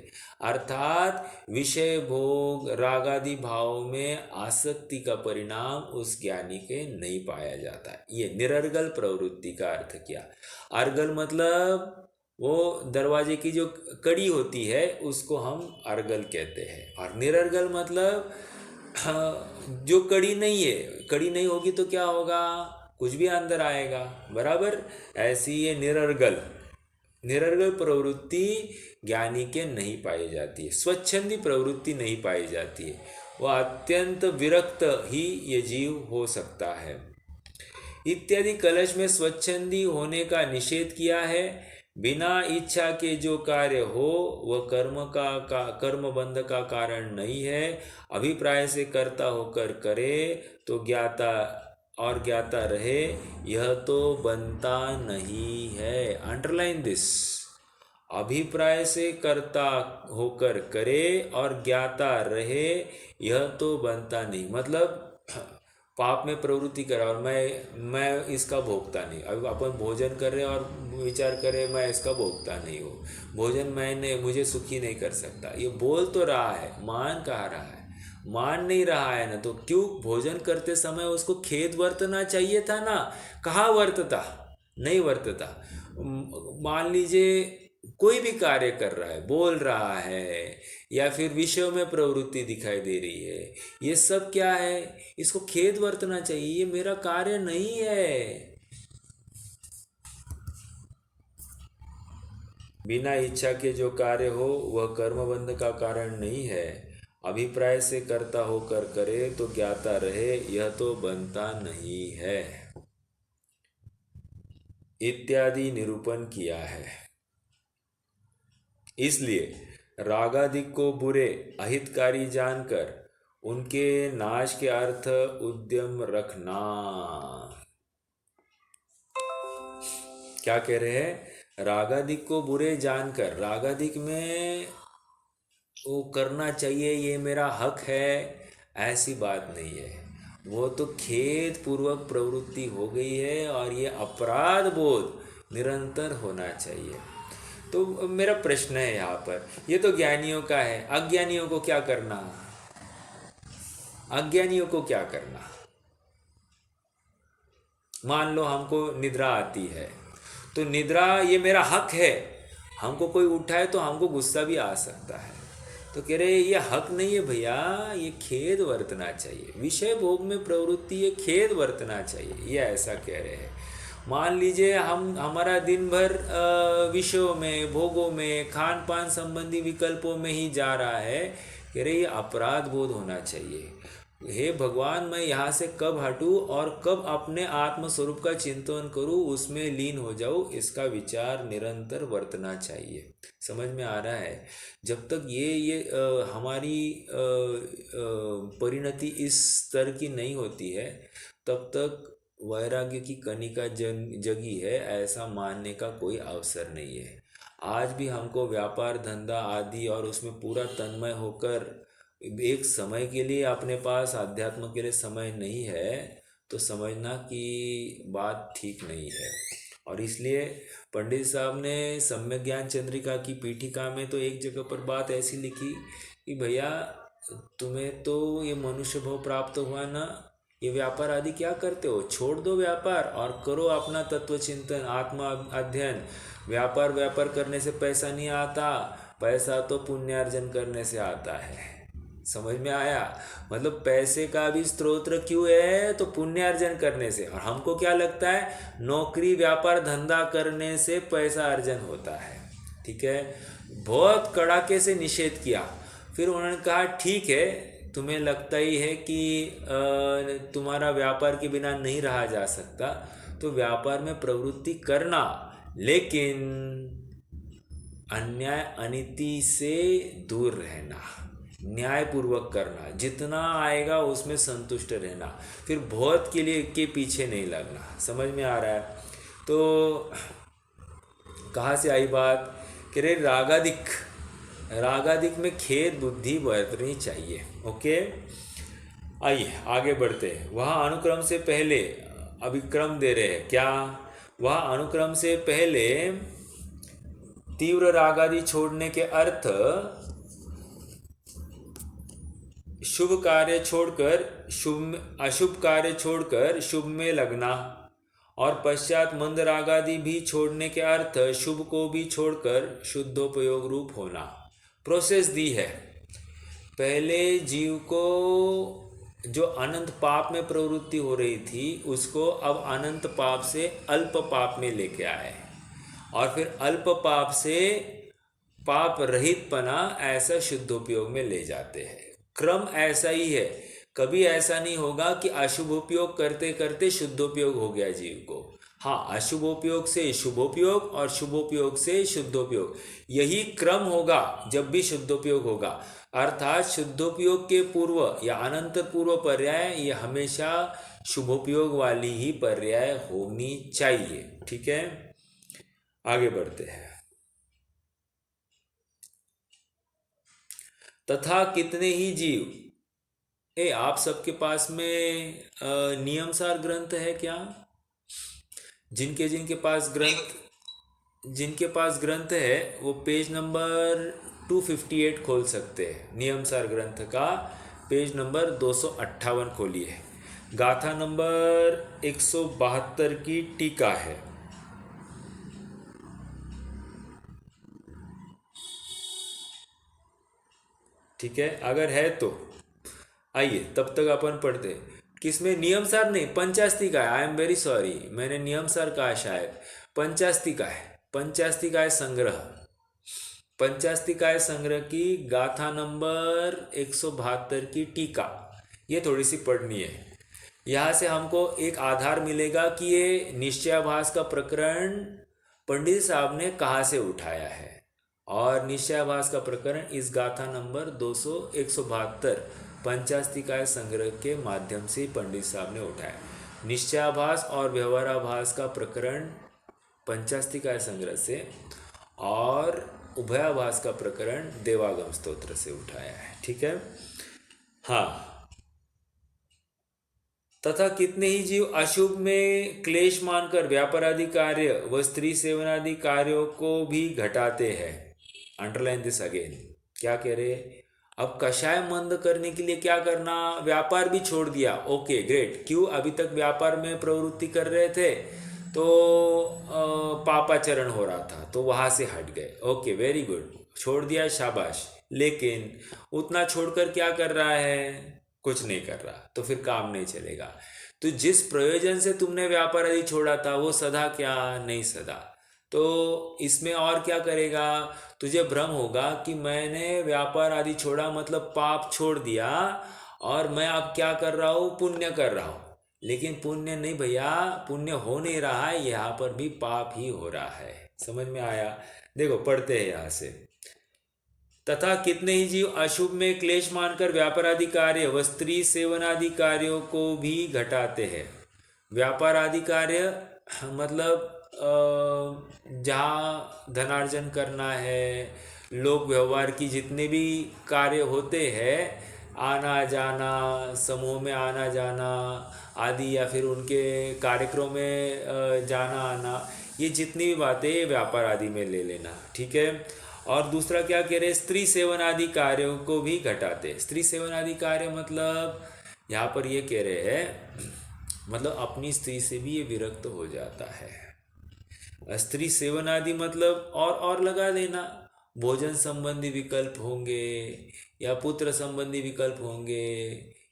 अर्थात विषय भोग रागादि भाव में आसक्ति का परिणाम उस ज्ञानी के नहीं पाया जाता है। ये निरर्गल प्रवृत्ति का अर्थ किया। अर्गल मतलब वो दरवाजे की जो कड़ी होती है उसको हम अर्गल कहते हैं, और निरर्गल मतलब जो कड़ी नहीं है, कड़ी नहीं होगी तो क्या होगा? कुछ भी अंदर आएगा, बराबर। ऐसी ये निरर्गल, निरर्गल प्रवृत्ति ज्ञानी के नहीं पाई जाती है, स्वच्छंदी प्रवृत्ति नहीं पाई जाती है, वह अत्यंत विरक्त ही ये जीव हो सकता है। इत्यादि कलश में स्वच्छंदी होने का निषेध किया है। बिना इच्छा के जो कार्य हो वह कर्म बंध का कारण नहीं है। अभिप्राय से कर्ता होकर करे तो ज्ञाता और ज्ञाता रहे, यह तो बनता नहीं है। अंडरलाइन दिस, अभिप्राय से कर्ता होकर करे और ज्ञाता रहे, यह तो बनता नहीं। मतलब पाप में प्रवृत्ति करा और मैं इसका भोगता नहीं। अब अपन भोजन कर रहे और विचार करें मैं इसका भोगता नहीं हूँ, भोजन मुझे सुखी नहीं कर सकता, ये बोल तो रहा है, मान कहा रहा है? मान नहीं रहा है ना, तो क्यों भोजन करते समय उसको खेद वर्तना चाहिए था ना? कहाँ वर्तता? नहीं वर्तता। मान लीजिए कोई भी कार्य कर रहा है, बोल रहा है, या फिर विषयों में प्रवृत्ति दिखाई दे रही है, ये सब क्या है? इसको खेद वर्तना चाहिए, ये मेरा कार्य नहीं है। बिना इच्छा के जो कार्य हो वह कर्मबंध का कारण नहीं है। अभिप्राय से कर्ता होकर करे तो ज्ञाता रहे, यह तो बनता नहीं है। इत्यादि निरूपण किया है। इसलिए रागादिक को बुरे अहितकारी जानकर उनके नाश के अर्थ उद्यम रखना। क्या कह रहे हैं? रागादिक को बुरे जानकर, रागादिक में वो करना चाहिए, ये मेरा हक है, ऐसी बात नहीं है। वो तो खेद पूर्वक प्रवृत्ति हो गई है, और ये अपराध बोध निरंतर होना चाहिए। तो मेरा प्रश्न है यहाँ पर, ये तो ज्ञानियों का है, अज्ञानियों को क्या करना? अज्ञानियों को क्या करना? मान लो हमको निद्रा आती है, तो निद्रा ये मेरा हक है, हमको कोई उठाए तो हमको गुस्सा भी आ सकता है, तो कह रहे ये हक नहीं है भैया, ये खेद बरतना चाहिए, विषय भोग में प्रवृत्ति ये खेद बरतना चाहिए, ये ऐसा कह रहे हैं। मान लीजिए हम हमारा दिन भर विषयों में, भोगों में, खान पान संबंधी विकल्पों में ही जा रहा है, कह रहे ये अपराध बोध होना चाहिए। हे भगवान, मैं यहाँ से कब हटूँ और कब अपने आत्म स्वरूप का चिंतन करूँ, उसमें लीन हो जाऊँ, इसका विचार निरंतर बरतना चाहिए। समझ में आ रहा है? जब तक ये हमारी परिणति इस स्तर की नहीं होती है, तब तक वैराग्य की कनिका जगी है, ऐसा मानने का कोई अवसर नहीं है। आज भी हमको व्यापार धंधा आदि और उसमें पूरा तन्मय होकर एक समय के लिए अपने पास अध्यात्म के लिए समय नहीं है, तो समझना कि बात ठीक नहीं है। और इसलिए पंडित साहब ने सम्यक ज्ञान चंद्रिका की पीठिका में तो एक जगह पर बात ऐसी लिखी कि भैया तुम्हें तो ये मनुष्य भाव प्राप्त हुआ ना, ये व्यापार आदि क्या करते हो, छोड़ दो व्यापार और करो अपना तत्व चिंतन, आत्मा अध्ययन। व्यापार करने से पैसा नहीं आता, पैसा तो पुण्यार्जन करने से आता है। समझ में आया? मतलब पैसे का भी स्रोत क्यों है, तो पुण्यार्जन करने से। और हमको क्या लगता है, नौकरी व्यापार धंधा करने से पैसा अर्जन होता है। ठीक है, बहुत कड़ाके से निषेध किया। फिर उन्होंने कहा ठीक है, तुम्हें लगता ही है कि तुम्हारा व्यापार के बिना नहीं रहा जा सकता, तो व्यापार में प्रवृत्ति करना, लेकिन अन्याय अनिति से दूर रहना, न्यायपूर्वक करना, जितना आएगा उसमें संतुष्ट रहना, फिर बहुत के लिए के पीछे नहीं लगना। समझ में आ रहा है? तो कहाँ से आई बात, कि रे रागादिक में खेद बुद्धि बरतनी चाहिए। ओके, आइए आगे बढ़ते हैं। वह अनुक्रम से पहले अभिक्रम दे रहे हैं क्या, वह अनुक्रम से पहले तीव्र रागादि छोड़ने के अर्थ शुभ कार्य छोड़कर अशुभ कार्य छोड़कर शुभ में लगना, और पश्चात मंद रागादि भी छोड़ने के अर्थ शुभ को भी छोड़कर शुद्धोपयोग रूप होना। प्रोसेस दी है। पहले जीव को जो अनंत पाप में प्रवृत्ति हो रही थी, उसको अब अनंत पाप से अल्प पाप में लेके आए, और फिर अल्प पाप से पाप रहितपना ऐसा शुद्धोपयोग में ले जाते हैं। क्रम ऐसा ही है। कभी ऐसा नहीं होगा कि अशुभोपयोग करते करते शुद्धोपयोग हो गया जीव को। हाँ, अशुभोपयोग से शुभोपयोग और शुभोपयोग से शुद्धोपयोग, यही क्रम होगा जब भी शुद्धोपयोग होगा। अर्थात शुद्धोपयोग के पूर्व या अनंत पूर्व पर्याय ये हमेशा शुभोपयोग वाली ही पर्याय होनी चाहिए। ठीक है, आगे बढ़ते हैं। तथा कितने ही जीव, आप सबके पास में नियमसार ग्रंथ है क्या? जिनके पास ग्रंथ है वो पेज नंबर 258 खोल सकते हैं। नियमसार ग्रंथ का पेज नंबर 258 खोलिए। गाथा नंबर 172 की टीका है। ठीक है, अगर है तो आइए, तब तक अपन पढ़ते। किसमें? नियमसार नहीं, पंचास्ती का है। आई एम वेरी सॉरी, मैंने नियमसार कहा शायद, पंचास्ती का है। पंचास्ती का है संग्रह, पंचास्ती का है संग्रह की गाथा नंबर 172 की टीका। ये थोड़ी सी पढ़नी है। यहाँ से हमको एक आधार मिलेगा कि ये निश्चयाभास का प्रकरण पंडित साहब ने कहाँ से उठाया है, और निश्चयाभास का प्रकरण इस गाथा नंबर 172 पंचास्तिकाय संग्रह के माध्यम से पंडित साहब ने उठाया। निश्चयाभास और व्यवहाराभास का प्रकरण पंचास्तिकाय संग्रह से, और उभयाभास का प्रकरण देवागम स्तोत्र से उठाया है। ठीक है, हाँ। तथा कितने ही जीव अशुभ में क्लेश मानकर व्यापारादि कार्य व स्त्री सेवनादि कार्यों को भी घटाते हैं। Underline this again. क्या कह रहे? अब कषाय मंद करने के लिए क्या करना? व्यापार भी छोड़ दिया। Okay great. क्यों? अभी तक व्यापार में प्रवृत्ति कर रहे थे तो पापाचरण हो रहा था, तो वहाँ से हट गए। ओके वेरी गुड, छोड़ दिया, शाबाश। लेकिन उतना छोड़कर क्या कर रहा है, कुछ नहीं कर रहा, तो फिर काम नहीं चलेगा। तो जिस प्रयोजन से तुमने व्यापार आदि छोड़ा था वो सदा क्या, नहीं सदा। तो इसमें और क्या करेगा, तुझे भ्रम होगा कि मैंने व्यापार आदि छोड़ा मतलब पाप छोड़ दिया और मैं अब क्या कर रहा हूँ, पुण्य कर रहा हूँ। लेकिन पुण्य नहीं भैया, पुण्य हो नहीं रहा है, यहाँ पर भी पाप ही हो रहा है। समझ में आया? देखो पढ़ते हैं यहाँ से। तथा कितने ही जीव अशुभ में क्लेश मानकर व्यापार आदि कार्य व स्त्री सेवन आदि कार्यों को भी घटाते हैं। व्यापार आदि कार्य मतलब जहाँ धनार्जन करना है, लोक व्यवहार की जितने भी कार्य होते हैं, आना जाना, समूह में आना जाना आदि, या फिर उनके कार्यक्रम में जाना आना, ये जितनी भी बातें ये व्यापार आदि में ले लेना, ठीक है। और दूसरा क्या कह रहे हैं, स्त्री सेवन आदि कार्यों को भी घटाते। स्त्री सेवन आदि कार्य मतलब यहाँ पर ये कह रहे हैं मतलब अपनी स्त्री से भी ये विरक्त हो जाता है। स्त्री सेवन आदि मतलब और लगा देना, भोजन संबंधी विकल्प होंगे या पुत्र संबंधी विकल्प होंगे,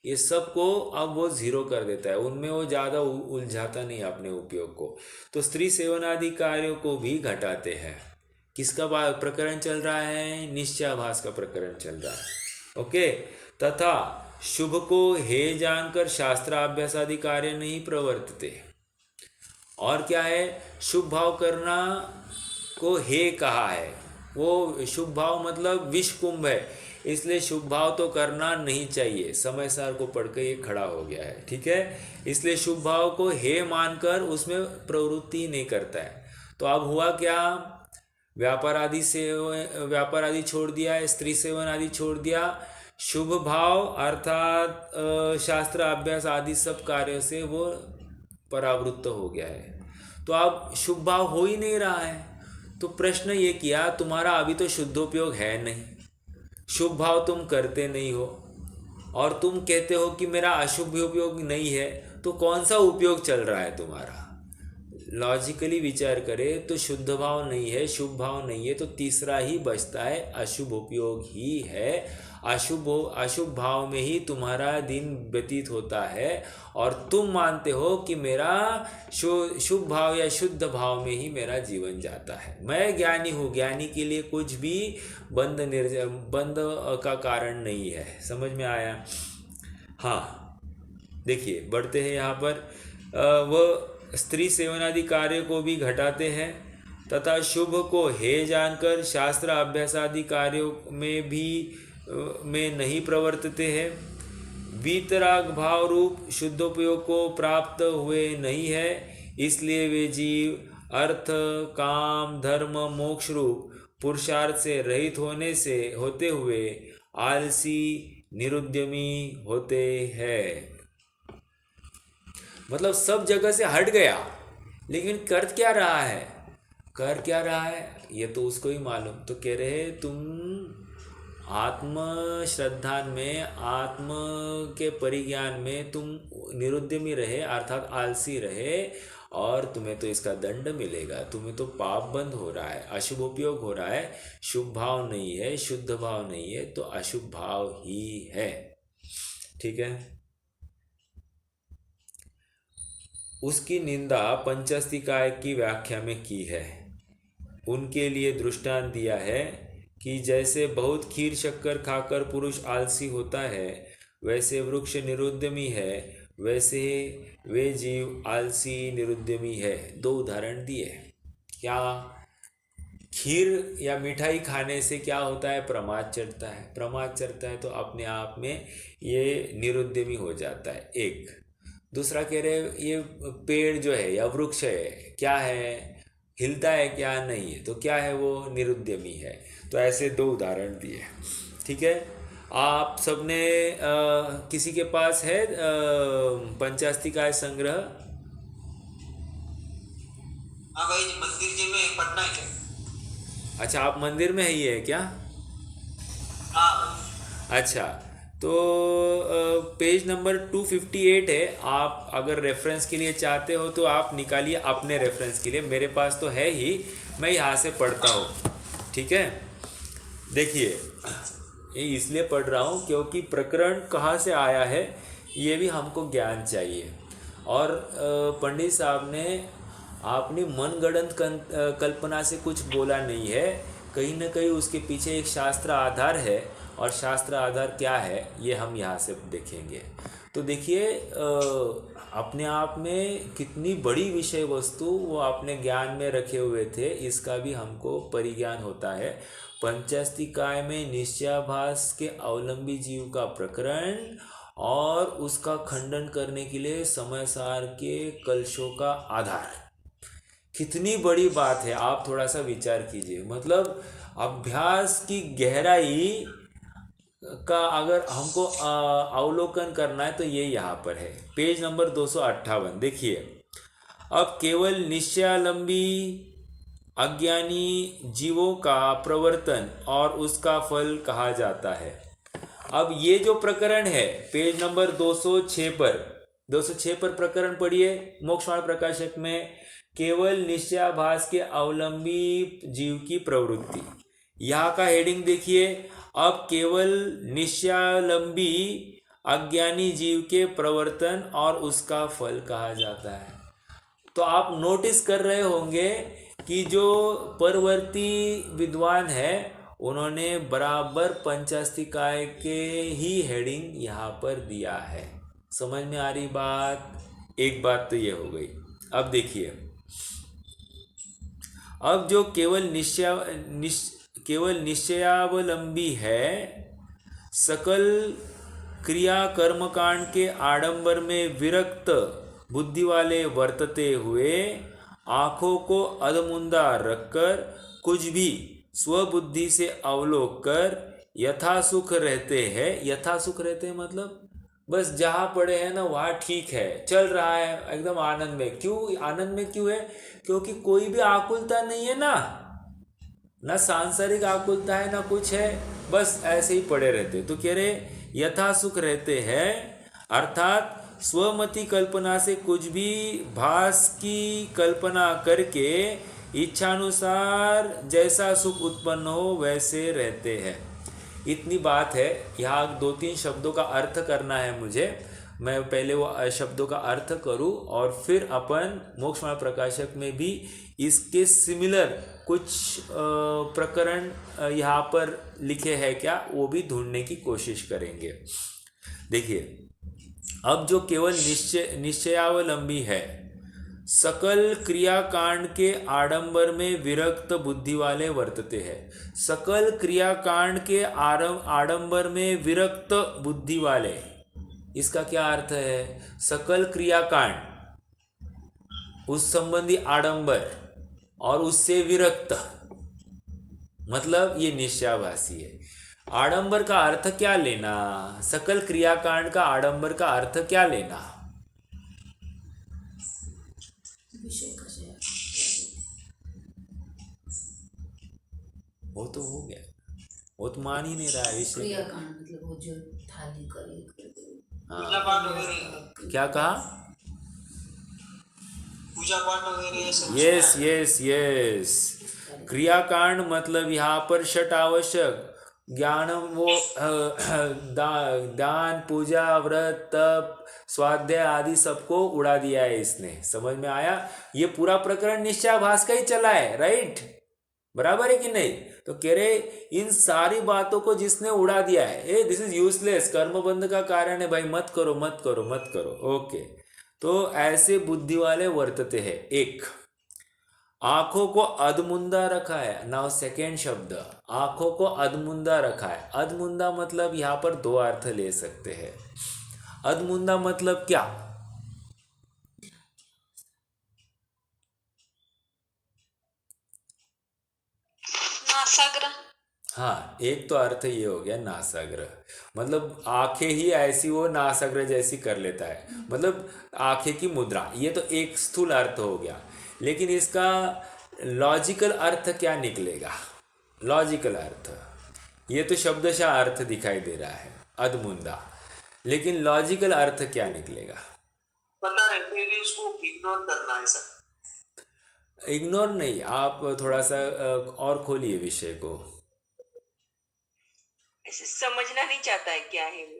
ये सब को अब वो जीरो कर देता है, उनमें वो ज़्यादा उलझाता नहीं अपने उपयोग को। तो स्त्री सेवन आदि कार्यों को भी घटाते हैं। किसका प्रकरण चल रहा है, निश्चयाभास का प्रकरण चल रहा है, ओके। तथा शुभ को हे जानकर शास्त्राभ्यास आदि कार्य नहीं प्रवर्तते। और क्या है, शुभ भाव करना को हे कहा है, वो शुभ भाव मतलब विष कुंभ है, इसलिए शुभ भाव तो करना नहीं चाहिए। समय सार को पढ़ के ये खड़ा हो गया है, ठीक है। इसलिए शुभ भाव को हे मानकर उसमें प्रवृत्ति नहीं करता है। तो अब हुआ क्या, व्यापार आदि छोड़ दिया, स्त्री सेवन आदि छोड़ दिया, शुभ भाव अर्थात शास्त्र अभ्यास आदि सब कार्यों से वो परावृत्त हो गया है। तो अब शुभ भाव हो ही नहीं रहा है। तो प्रश्न ये किया, तुम्हारा अभी तो शुद्धोपयोग है नहीं, शुभ भाव तुम करते नहीं हो, और तुम कहते हो कि मेरा अशुभ उपयोग नहीं है, तो कौन सा उपयोग चल रहा है तुम्हारा? लॉजिकली विचार करें तो शुद्ध भाव नहीं है, शुभ भाव नहीं है, तो तीसरा ही बचता है, अशुभ उपयोग ही है। अशुभ भाव में ही तुम्हारा दिन व्यतीत होता है, और तुम मानते हो कि मेरा शुभ भाव या शुद्ध भाव में ही मेरा जीवन जाता है। मैं ज्ञानी हूँ, ज्ञानी के लिए कुछ भी बंध का कारण नहीं है। समझ में आया? हाँ, देखिए बढ़ते हैं यहाँ पर। वह स्त्री सेवन आदि कार्य को भी घटाते हैं, तथा शुभ को हे जानकर शास्त्र अभ्यास आदि कार्यों में नहीं प्रवर्तते हैं। वीतराग भाव रूप शुद्धोपयोग को प्राप्त हुए नहीं है, इसलिए वे जीव अर्थ काम धर्म मोक्ष रूप पुरुषार्थ से रहित होते हुए आलसी निरुद्यमी होते हैं। मतलब सब जगह से हट गया, लेकिन कर क्या रहा है, ये तो उसको ही मालूम। तो कह रहे तुम आत्म श्रद्धा में, आत्म के परिज्ञान में तुम निरुद्यमी रहे अर्थात आलसी रहे, और तुम्हें तो इसका दंड मिलेगा। तुम्हें तो पाप बंद हो रहा है, अशुभ उपयोग हो रहा है, शुभ भाव नहीं है, शुद्ध भाव नहीं है, तो अशुभ भाव ही है, ठीक है। उसकी निंदा पंचस्तिकाय की व्याख्या में की है। उनके लिए दृष्टांत दिया है कि जैसे बहुत खीर शक्कर खाकर पुरुष आलसी होता है, वैसे वृक्ष निरुद्यमी है, वैसे वे जीव आलसी निरुद्यमी है। दो उदाहरण दिए। क्या खीर या मिठाई खाने से क्या होता है, प्रमाद चढ़ता है। प्रमाद चढ़ता है तो अपने आप में ये निरुद्यमी हो जाता है, एक। दूसरा कह रहे ये पेड़ जो है या वृक्ष है, क्या है, हिलता है क्या, नहीं है, तो क्या है, वो निरुद्यमी है। तो ऐसे दो उदाहरण दिए, ठीक है। आप सबने किसी के पास है पंचास्तिकाय संग्रह? हाँ भाई, मंदिर जी में पटना है। अच्छा, आप मंदिर में ही है क्या? हाँ। अच्छा, तो पेज नंबर 258 है। आप अगर रेफरेंस के लिए चाहते हो तो आप निकालिए अपने रेफरेंस के लिए, मेरे पास तो है ही, मैं यहाँ से पढ़ता हूँ, ठीक है। देखिए ये इसलिए पढ़ रहा हूँ क्योंकि प्रकरण कहाँ से आया है ये भी हमको ज्ञान चाहिए। और पंडित साहब ने अपनी मनगढ़ंत कल्पना से कुछ बोला नहीं है, कहीं ना कहीं उसके पीछे एक शास्त्र आधार है। और शास्त्र आधार क्या है ये हम यहाँ से देखेंगे। तो देखिए अपने आप में कितनी बड़ी विषय वस्तु वो अपने ज्ञान में रखे हुए थे, इसका भी हमको परिज्ञान होता है। पंचस्तिकाय में निश्चयाभास के अवलंबी जीव का प्रकरण और उसका खंडन करने के लिए समय सार के कलशों का आधार, कितनी बड़ी बात है। आप थोड़ा सा विचार कीजिए, मतलब अभ्यास की गहराई का अगर हमको अवलोकन करना है तो ये यहाँ पर है, पेज नंबर 258। देखिए, अब केवल निश्चयालंबी अज्ञानी जीवों का प्रवर्तन और उसका फल कहा जाता है। अब ये जो प्रकरण है पेज नंबर 206 पर प्रकरण पढ़िए, मोक्षमार्ग प्रकाशक में केवल निश्चयाभास के अवलंबी जीव की प्रवृत्ति। यहाँ का हेडिंग देखिए, अब केवल निश्चयालंबी अज्ञानी जीव के प्रवर्तन और उसका फल कहा जाता है। तो आप नोटिस कर रहे होंगे कि जो परवर्ती विद्वान है उन्होंने बराबर पंचस्तिकाय के ही हेडिंग यहाँ पर दिया है। समझ में आ रही बात? एक बात तो ये हो गई। अब देखिए, अब जो केवल निश्चयावलंबी है, सकल क्रिया कर्मकांड के आडंबर में विरक्त बुद्धि वाले वर्तते हुए आँखों को अधमुंदा रखकर कुछ भी स्वबुद्धि से अवलोक कर यथा सुख रहते हैं। यथा सुख रहते हैं मतलब बस जहाँ पड़े हैं ना वहाँ ठीक है, चल रहा है एकदम आनंद में। क्यों आनंद में क्यों है? क्योंकि कोई भी आकुलता नहीं है ना सांसारिक आकुलता है ना कुछ है, बस ऐसे ही पड़े रहते। तो कह रहे यथा सुख रहते हैं, अर्थात स्वमति कल्पना से कुछ भी भास की कल्पना करके इच्छानुसार जैसा सुख उत्पन्न हो वैसे रहते हैं। इतनी बात है। यहाँ 2-3 शब्दों का अर्थ करना है मुझे। मैं पहले वो शब्दों का अर्थ करूँ और फिर अपन मोक्षमार्ग प्रकाशक में भी इसके सिमिलर कुछ प्रकरण यहाँ पर लिखे हैं क्या वो भी ढूंढने की कोशिश करेंगे। देखिए, अब जो केवल निश्चयावलंबी है, सकल क्रियाकांड के आडंबर में विरक्त बुद्धि वाले वर्तते हैं। सकल क्रियाकांड के आडंबर में विरक्त बुद्धि वाले, इसका क्या अर्थ है? सकल क्रियाकांड, उस संबंधी आडंबर और उससे विरक्त, मतलब ये निश्चयाभासी है। आडंबर का अर्थ क्या लेना? सकल क्रियाकांड का आडंबर का अर्थ क्या लेना? वो तो हो गया, वो तो मान ही नहीं रहा है विषय। क्रियाकांड मतलब वो जो थाली करे पूजा पाठ वगैरह, क्या कहा? पूजा पाठ वगैरह ये सब यस यस यस, क्रियाकांड मतलब यहाँ पर षट आवश्यक ज्ञान, वो दान पूजा व्रत तप स्वाध्याय आदि सबको उड़ा दिया है इसने। समझ में आया? ये पूरा प्रकरण निश्चयाभास का ही चला है, राइट? बराबर है कि नहीं? तो कह रहे इन सारी बातों को जिसने उड़ा दिया है, ए दिस इज यूजलेस, कर्मबंध का कारण है भाई, मत करो मत करो मत करो। ओके, तो ऐसे बुद्धि वाले वर्तते हैं। एक, आंखों को अधमुंदा रखा है। नाउ सेकेंड शब्द, आंखों को अधमुंदा रखा है। अधमुंदा मतलब यहाँ पर 2 अर्थ ले सकते हैं। अधमुंदा मतलब क्या? नासाग्र। हाँ, एक तो अर्थ ये हो गया नासाग्र, मतलब आंखें ही ऐसी वो नासाग्र जैसी कर लेता है, मतलब आंखें की मुद्रा। ये तो एक स्थूल अर्थ हो गया, लेकिन इसका लॉजिकल अर्थ क्या निकलेगा? लॉजिकल अर्थ, ये तो शब्दशः अर्थ दिखाई दे रहा है अधमुंदा, लेकिन लॉजिकल अर्थ क्या निकलेगा? पता रहते हुए उसको इग्नोर करना है सर। इग्नोर नहीं, आप थोड़ा सा और खोलिए विषय को। ऐसे समझना नहीं चाहता है क्या है वो,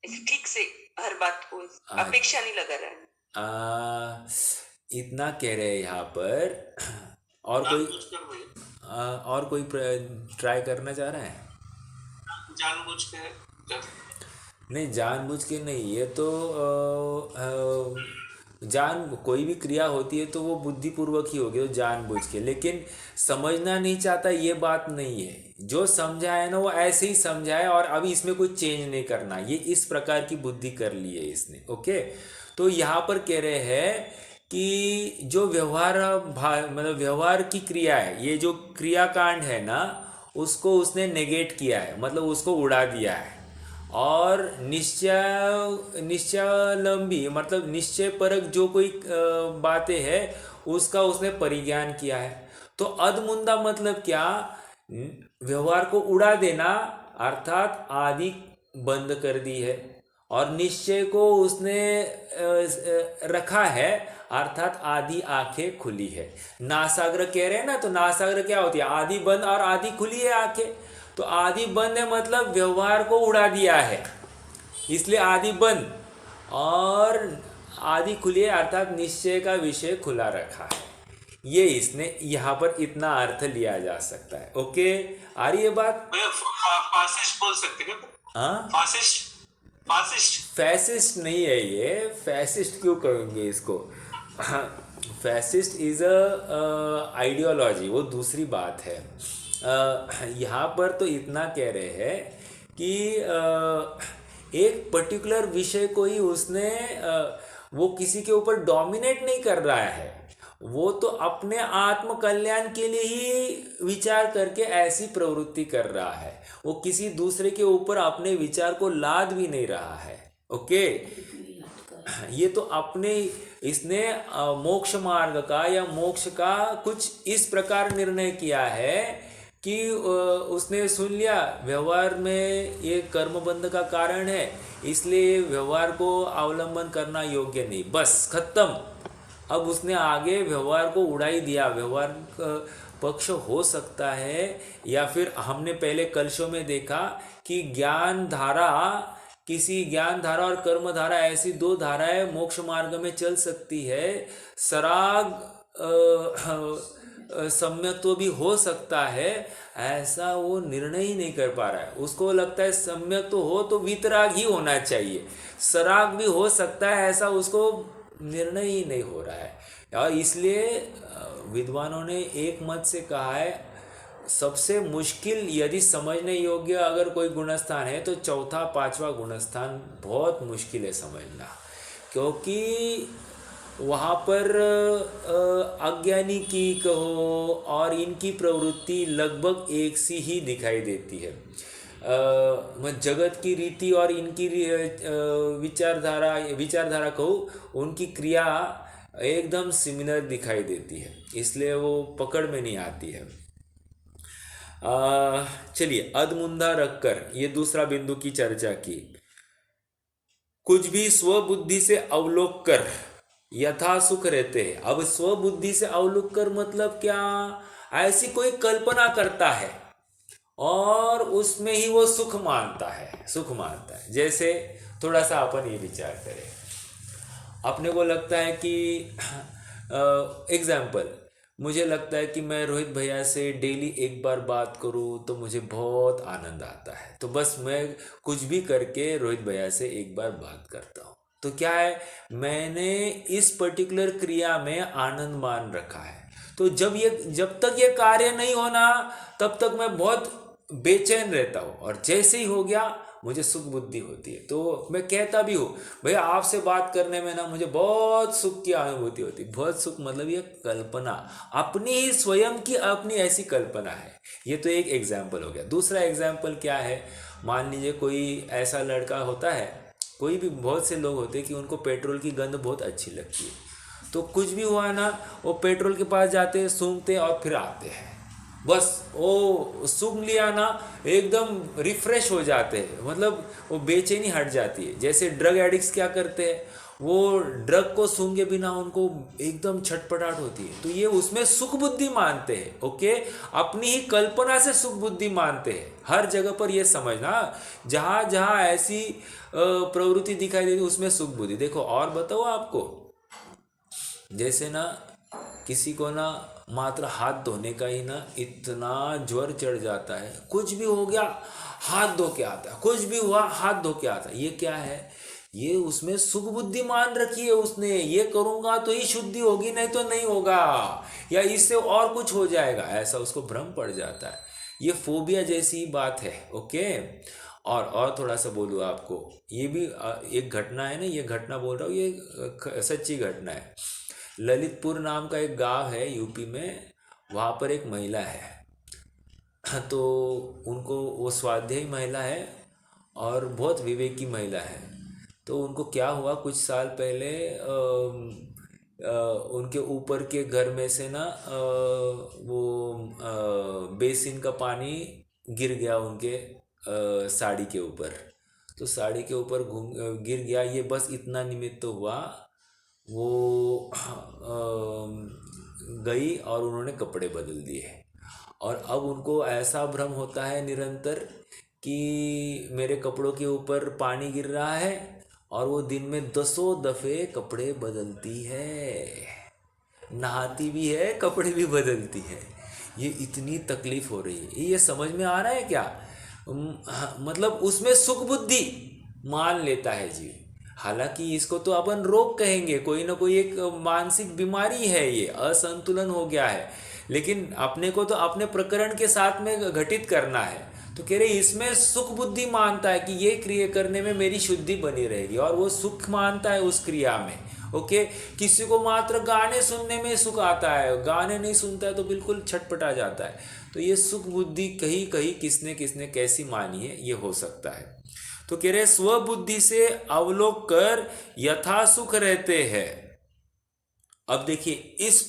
ऐसे ठीक से हर बात को अपेक्षा नहीं लगा रहा है। इतना कह रहे हैं यहाँ पर। और कोई जानबूझकर भाई, और कोई ट्राई करना चाह रहा है? जानबूझ के नहीं, जानबूझ के नहीं। ये तो जान कोई भी क्रिया होती है तो वो बुद्धिपूर्वक ही होगी, तो जानबूझ के। लेकिन समझना नहीं चाहता, ये बात नहीं है। जो समझा है ना वो ऐसे ही समझा है, और अभी इसमें कोई चेंज नहीं करना। ये इस प्रकार की बुद्धि कर ली है इसने। ओके, तो यहाँ पर कह रहे हैं कि जो मतलब व्यवहार की क्रिया है, ये जो क्रियाकांड है ना, उसको उसने नेगेट किया है, मतलब उसको उड़ा दिया है। और निश्चयालंबी मतलब निश्चय परक जो कोई बातें हैं उसका उसने परिज्ञान किया है। तो अधमुंदा मतलब क्या? व्यवहार को उड़ा देना, अर्थात आदि बंद कर दी है। और निश्चय को उसने रखा है, अर्थात आदि आंखें खुली है। नासाग्र कह रहे हैं ना, तो नासाग्र क्या होती है? आदि बंद और आदि खुली है आंखें। तो आदि बंद है मतलब व्यवहार को उड़ा दिया है, इसलिए आदि बंद। और आदि खुली है अर्थात निश्चय का विषय खुला रखा है। ये इसने यहाँ पर इतना अर्थ लिया जा सकता है। ओके, आ रही है बात? फासिस्ट बोल सकते क्या? हाँ, फासिस्ट फासिस्ट फैसिस्ट नहीं है ये। फैसिस्ट क्यों कहेंगे इसको? फैसिस्ट इज अ आइडियोलॉजी, वो दूसरी बात है। यहाँ पर तो इतना कह रहे हैं कि एक पर्टिकुलर विषय को ही उसने वो किसी के ऊपर डोमिनेट नहीं कर रहा है, वो तो अपने आत्म कल्याण के लिए ही विचार करके ऐसी प्रवृत्ति कर रहा है। वो किसी दूसरे के ऊपर अपने विचार को लाद भी नहीं रहा है। ओके, ये तो अपने इसने मोक्ष मार्ग का या मोक्ष का कुछ इस प्रकार निर्णय किया है कि उसने सुन लिया व्यवहार में ये कर्म बंध का कारण है, इसलिए व्यवहार को अवलंबन करना योग्य नहीं, बस खत्म। अब उसने आगे व्यवहार को उड़ा ही दिया। व्यवहार पक्ष हो सकता है, या फिर हमने पहले कलशों में देखा कि ज्ञान धारा, किसी ज्ञान धारा और कर्म धारा, ऐसी दो धाराएं मोक्ष मार्ग में चल सकती है। सराग सम्यक तो भी हो सकता है, ऐसा वो निर्णय ही नहीं कर पा रहा है। उसको लगता है सम्यक तो हो तो वितराग ही होना चाहिए, सराग भी हो सकता है, ऐसा उसको निर्णय ही नहीं हो रहा है। और इसलिए विद्वानों ने एक मत से कहा है, सबसे मुश्किल यदि समझने योग्य अगर कोई गुणस्थान है तो चौथा पांचवा गुणस्थान बहुत मुश्किल है समझना, क्योंकि वहाँ पर अज्ञानी की कहो और इनकी प्रवृत्ति लगभग एक सी ही दिखाई देती है। जगत की रीति और इनकी विचारधारा कहो, उनकी क्रिया एकदम सिमिलर दिखाई देती है, इसलिए वो पकड़ में नहीं आती है। चलिए, अधमुंदा रखकर ये दूसरा बिंदु की चर्चा की। कुछ भी स्वबुद्धि से अवलोक कर यथा सुख रहते हैं। अब स्वबुद्धि से अवलोक कर मतलब क्या? ऐसी कोई कल्पना करता है और उसमें ही वो सुख मानता है। जैसे थोड़ा सा अपन ये विचार करें, अपने को लगता है कि एग्जाम्पल, मुझे लगता है कि मैं रोहित भैया से डेली एक बार बात करूं तो मुझे बहुत आनंद आता है, तो बस मैं कुछ भी करके रोहित भैया से एक बार बात करता हूं। तो क्या है, मैंने इस पर्टिकुलर क्रिया में आनंद मान रखा है। तो जब तक ये कार्य नहीं होना तब तक मैं बहुत बेचैन रहता हूँ, और जैसे ही हो गया मुझे सुख बुद्धि होती है। तो मैं कहता भी हूँ, भैया आपसे बात करने में ना मुझे बहुत सुख की अनुभूति होती है। बहुत सुख मतलब ये कल्पना, अपनी ही स्वयं की अपनी ऐसी कल्पना है। ये तो एक एग्जाम्पल हो गया। दूसरा एग्जाम्पल क्या है, मान लीजिए कोई ऐसा लड़का होता है, कोई भी बहुत से लोग होते हैं कि उनको पेट्रोल की गंध बहुत अच्छी लगती है, तो कुछ भी हुआ ना वो पेट्रोल के पास जाते हैं, सूंघते और फिर आते हैं। बस वो सूंघ लिया ना, एकदम रिफ्रेश हो जाते हैं, मतलब वो बेचैनी हट जाती है। जैसे ड्रग एडिक्ट्स क्या करते हैं, वो ड्रग को सूंघे बिना उनको एकदम छटपटाहट होती है, तो ये उसमें सुख बुद्धि मानते हैं। ओके, अपनी ही कल्पना से सुख बुद्धि मानते हैं। हर जगह पर ये समझना, जहाँ जहाँ ऐसी प्रवृत्ति दिखाई देती उसमें सुख बुद्धि। देखो और बताओ आपको, जैसे ना किसी को ना मात्र हाथ धोने का ही ना इतना ज्वर चढ़ जाता है, कुछ भी हो गया हाथ धो के आता है, कुछ भी हुआ हाथ धो के आता है। ये क्या है, ये उसमें सुख बुद्धि मान रखी है उसने, ये करूंगा तो ही शुद्धि होगी, नहीं तो नहीं होगा, या इससे और कुछ हो जाएगा, ऐसा उसको भ्रम पड़ जाता है। ये फोबिया जैसी बात है। ओके, और थोड़ा सा बोलूँ आपको, ये भी एक घटना है ना, ये घटना बोल रहा हूँ, ये सच्ची घटना है। ललितपुर नाम का एक गांव है यूपी में, वहाँ पर एक महिला है, तो उनको, वो स्वाध्यायी महिला है और बहुत विवेकी महिला है। तो उनको क्या हुआ, कुछ साल पहले उनके ऊपर के घर में से ना वो बेसिन का पानी गिर गया उनके साड़ी के ऊपर। तो साड़ी के ऊपर गिर गया, ये बस इतना निमित्त तो हुआ, वो गई और उन्होंने कपड़े बदल दिए। और अब उनको ऐसा भ्रम होता है निरंतर कि मेरे कपड़ों के ऊपर पानी गिर रहा है, और वो दिन में दसों दफ़े कपड़े बदलती है, नहाती भी है, कपड़े भी बदलती है। ये इतनी तकलीफ हो रही है, ये समझ में आ रहा है क्या? मतलब उसमें सुख बुद्धि मान लेता है जीव। हालांकि इसको तो अपन रोग कहेंगे, कोई ना कोई एक मानसिक बीमारी है, ये असंतुलन हो गया है, लेकिन अपने को तो अपने प्रकरण के साथ में घटित करना है। तो कह रहे इसमें सुख बुद्धि मानता है कि ये क्रिया करने में मेरी शुद्धि बनी रहेगी, और वो सुख मानता है उस क्रिया में। ओके, किसी को मात्र गाने सुनने में सुख आता है, गाने नहीं सुनता है तो बिल्कुल छटपटा जाता है। तो ये सुख बुद्धि कहीं कहीं किसने किसने कैसी मानी है, ये हो सकता है। तो कह रहे स्वबुद्धि से अवलोक कर यथा सुख रहते हैं। अब देखिए इस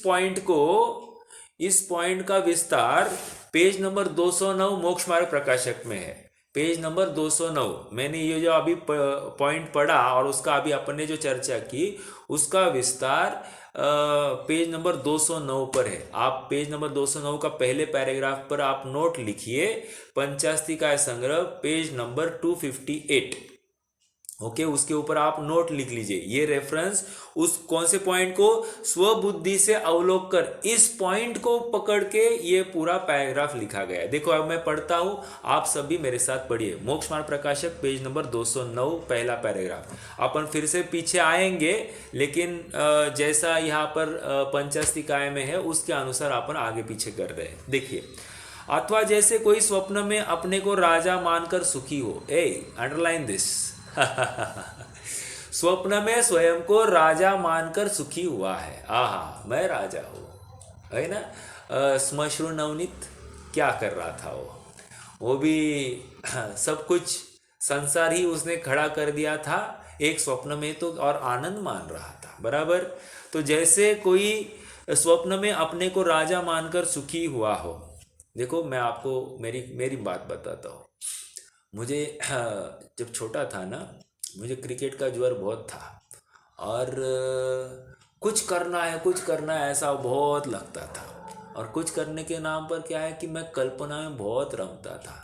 पॉइंट का विस्तार पेज नंबर 209 मोक्ष मार्ग प्रकाशक में है। पेज नंबर 209 मैंने ये जो अभी पॉइंट पढ़ा और उसका अभी अपन ने जो चर्चा की, उसका विस्तार पेज नंबर 209 पर है। आप पेज नंबर 209 का पहले पैराग्राफ पर आप नोट लिखिए, पंचास्तिकाय संग्रह पेज नंबर 258। ओके, उसके ऊपर आप नोट लिख लीजिए। ये रेफरेंस उस कौन से पॉइंट को, स्वबुद्धि से अवलोक कर, इस पॉइंट को पकड़ के ये पूरा पैराग्राफ लिखा गया है। देखो अब मैं पढ़ता हूं, आप सभी मेरे साथ पढ़िए। मोक्ष मार्ग प्रकाशक पेज नंबर 209 पहला पैराग्राफ। अपन फिर से पीछे आएंगे, लेकिन जैसा यहाँ पर पंचास्तिकाय में है उसके अनुसार अपन आगे पीछे कर रहे हैं। देखिए, अथवा जैसे कोई स्वप्न में अपने को राजा मानकर सुखी हो, अंडरलाइन दिस स्वप्न में स्वयं को राजा मानकर सुखी हुआ है। आहा, मैं राजा हूँ, है ना। श्मश्रु नवनीत क्या कर रहा था, वो भी सब कुछ संसार ही उसने खड़ा कर दिया था एक स्वप्न में, तो और आनंद मान रहा था, बराबर। तो जैसे कोई स्वप्न में अपने को राजा मानकर सुखी हुआ हो। देखो मैं आपको मेरी बात बताता हूँ। मुझे जब छोटा था ना, मुझे क्रिकेट का ज्वर बहुत था, और कुछ करना है ऐसा बहुत लगता था। और कुछ करने के नाम पर क्या है कि मैं कल्पना में बहुत रमता था।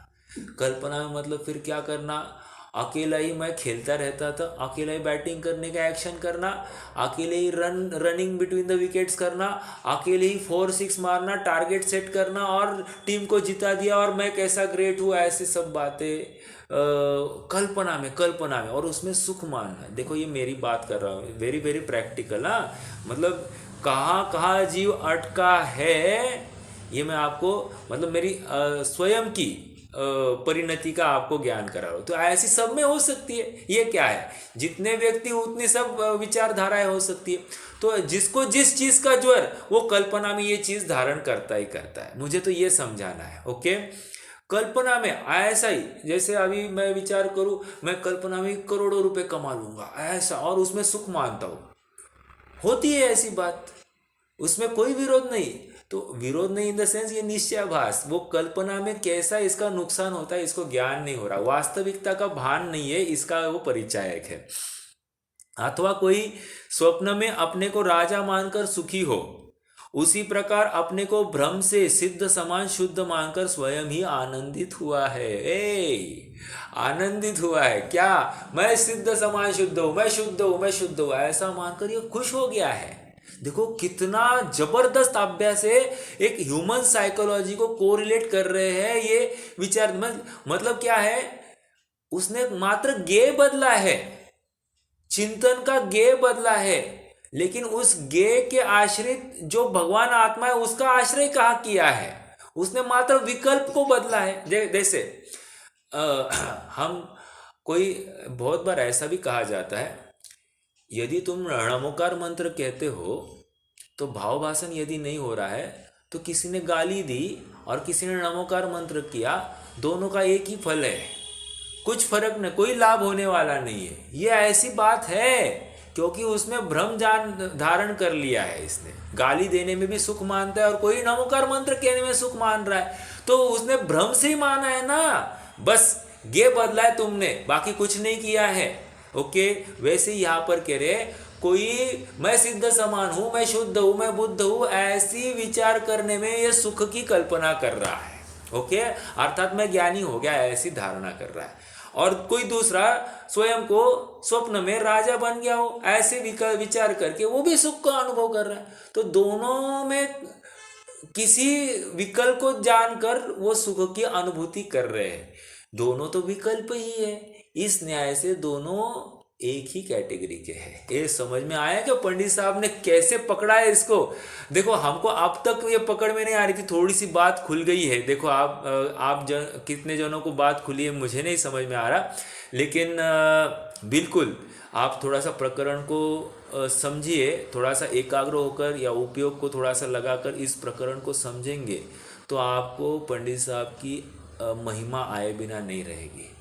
कल्पना में मतलब फिर क्या करना, अकेला ही मैं खेलता रहता था, अकेला ही बैटिंग करने का एक्शन करना, अकेले ही रनिंग बिटवीन द विकेट्स करना, अकेले ही 4-6 मारना, टारगेट सेट करना और टीम को जिता दिया और मैं कैसा ग्रेट हुआ, ऐसे सब बातें कल्पना में, और उसमें सुख मानना। देखो ये मेरी बात कर रहा हूँ, वेरी वेरी प्रैक्टिकल। हाँ, मतलब कहाँ जीव अटका है, ये मैं आपको मतलब मेरी स्वयं की परिणति का आपको ज्ञान करा रहा हूं। तो ऐसी सब में हो सकती है। ये क्या है, जितने व्यक्ति उतनी सब विचारधाराएं हो सकती है। तो जिसको जिस चीज का ज्वर, वो कल्पना में ये चीज धारण करता ही करता है। मुझे तो ये समझाना है। ओके, कल्पना में ऐसा ही, जैसे अभी मैं विचार करूं, मैं कल्पना में करोड़ों रुपए कमा लूंगा ऐसा, और उसमें सुख मानता हूं, होती है ऐसी बात, उसमें कोई विरोध नहीं। तो विरोध नहीं इन द सेंस ये निश्चयाभास, वो कल्पना में कैसा इसका नुकसान होता है इसको ज्ञान नहीं हो रहा, वास्तविकता का भान नहीं है, इसका वो परिचायक है। अथवा कोई स्वप्न में अपने को राजा मानकर सुखी हो, उसी प्रकार अपने को भ्रम से सिद्ध समान शुद्ध मानकर स्वयं ही आनंदित हुआ है। आनंदित हुआ है क्या, मैं सिद्ध समान शुद्ध हूं, मैं शुद्ध हूं, मैं शुद्ध हूं, ऐसा मानकर ये खुश हो गया है। देखो कितना जबरदस्त अभ्यास है, एक ह्यूमन साइकोलॉजी को कोरिलेट कर रहे हैं ये विचार। मतलब क्या है, उसने मात्र गे बदला है, चिंतन का गे बदला है, लेकिन उस गे के आश्रित जो भगवान आत्मा है उसका आश्रय कहाँ किया है, उसने मात्र विकल्प को बदला है। जैसे हम कोई बहुत बार ऐसा भी कहा जाता है, यदि तुम नमोकार मंत्र कहते हो तो भाव भाषण यदि नहीं हो रहा है तो किसी ने गाली दी और किसी ने नमोकार मंत्र किया, दोनों का एक ही फल है, कुछ फर्क नहीं, कोई लाभ होने वाला नहीं है। ये ऐसी बात है क्योंकि उसमें भ्रम धारण कर लिया है, इसने गाली देने में भी सुख मानता है और कोई नमोकार मंत्र कहने में सुख मान रहा है, तो उसने भ्रम से ही माना है ना, बस ये बदला है तुमने, बाकी कुछ नहीं किया है। ओके, वैसे यहाँ पर कह रहे कोई मैं सिद्ध समान हूं, मैं शुद्ध हूं, मैं बुद्ध हूं, ऐसी विचार करने में ये सुख की कल्पना कर रहा है। ओके, अर्थात मैं ज्ञानी हो गया ऐसी धारणा कर रहा है। और कोई दूसरा स्वयं को स्वप्न में राजा बन गया हो, ऐसे विचार करके वो भी सुख का अनुभव कर रहा है। तो दोनों में किसी विकल्प को जानकर वो सुख की अनुभूति कर रहे हैं, दोनों तो विकल्प ही है। इस न्याय से दोनों एक ही कैटेगरी के हैं। ये समझ में आया कि पंडित साहब ने कैसे पकड़ा है इसको। देखो हमको अब तक ये पकड़ में नहीं आ रही थी, थोड़ी सी बात खुल गई है। देखो आप कितने जनों को बात खुली है मुझे नहीं समझ में आ रहा, लेकिन बिल्कुल आप थोड़ा सा प्रकरण को समझिए, थोड़ा सा एकाग्र होकर या उपयोग को थोड़ा सा लगाकर इस प्रकरण को समझेंगे तो आपको पंडित साहब की महिमा आए बिना नहीं रहेगी।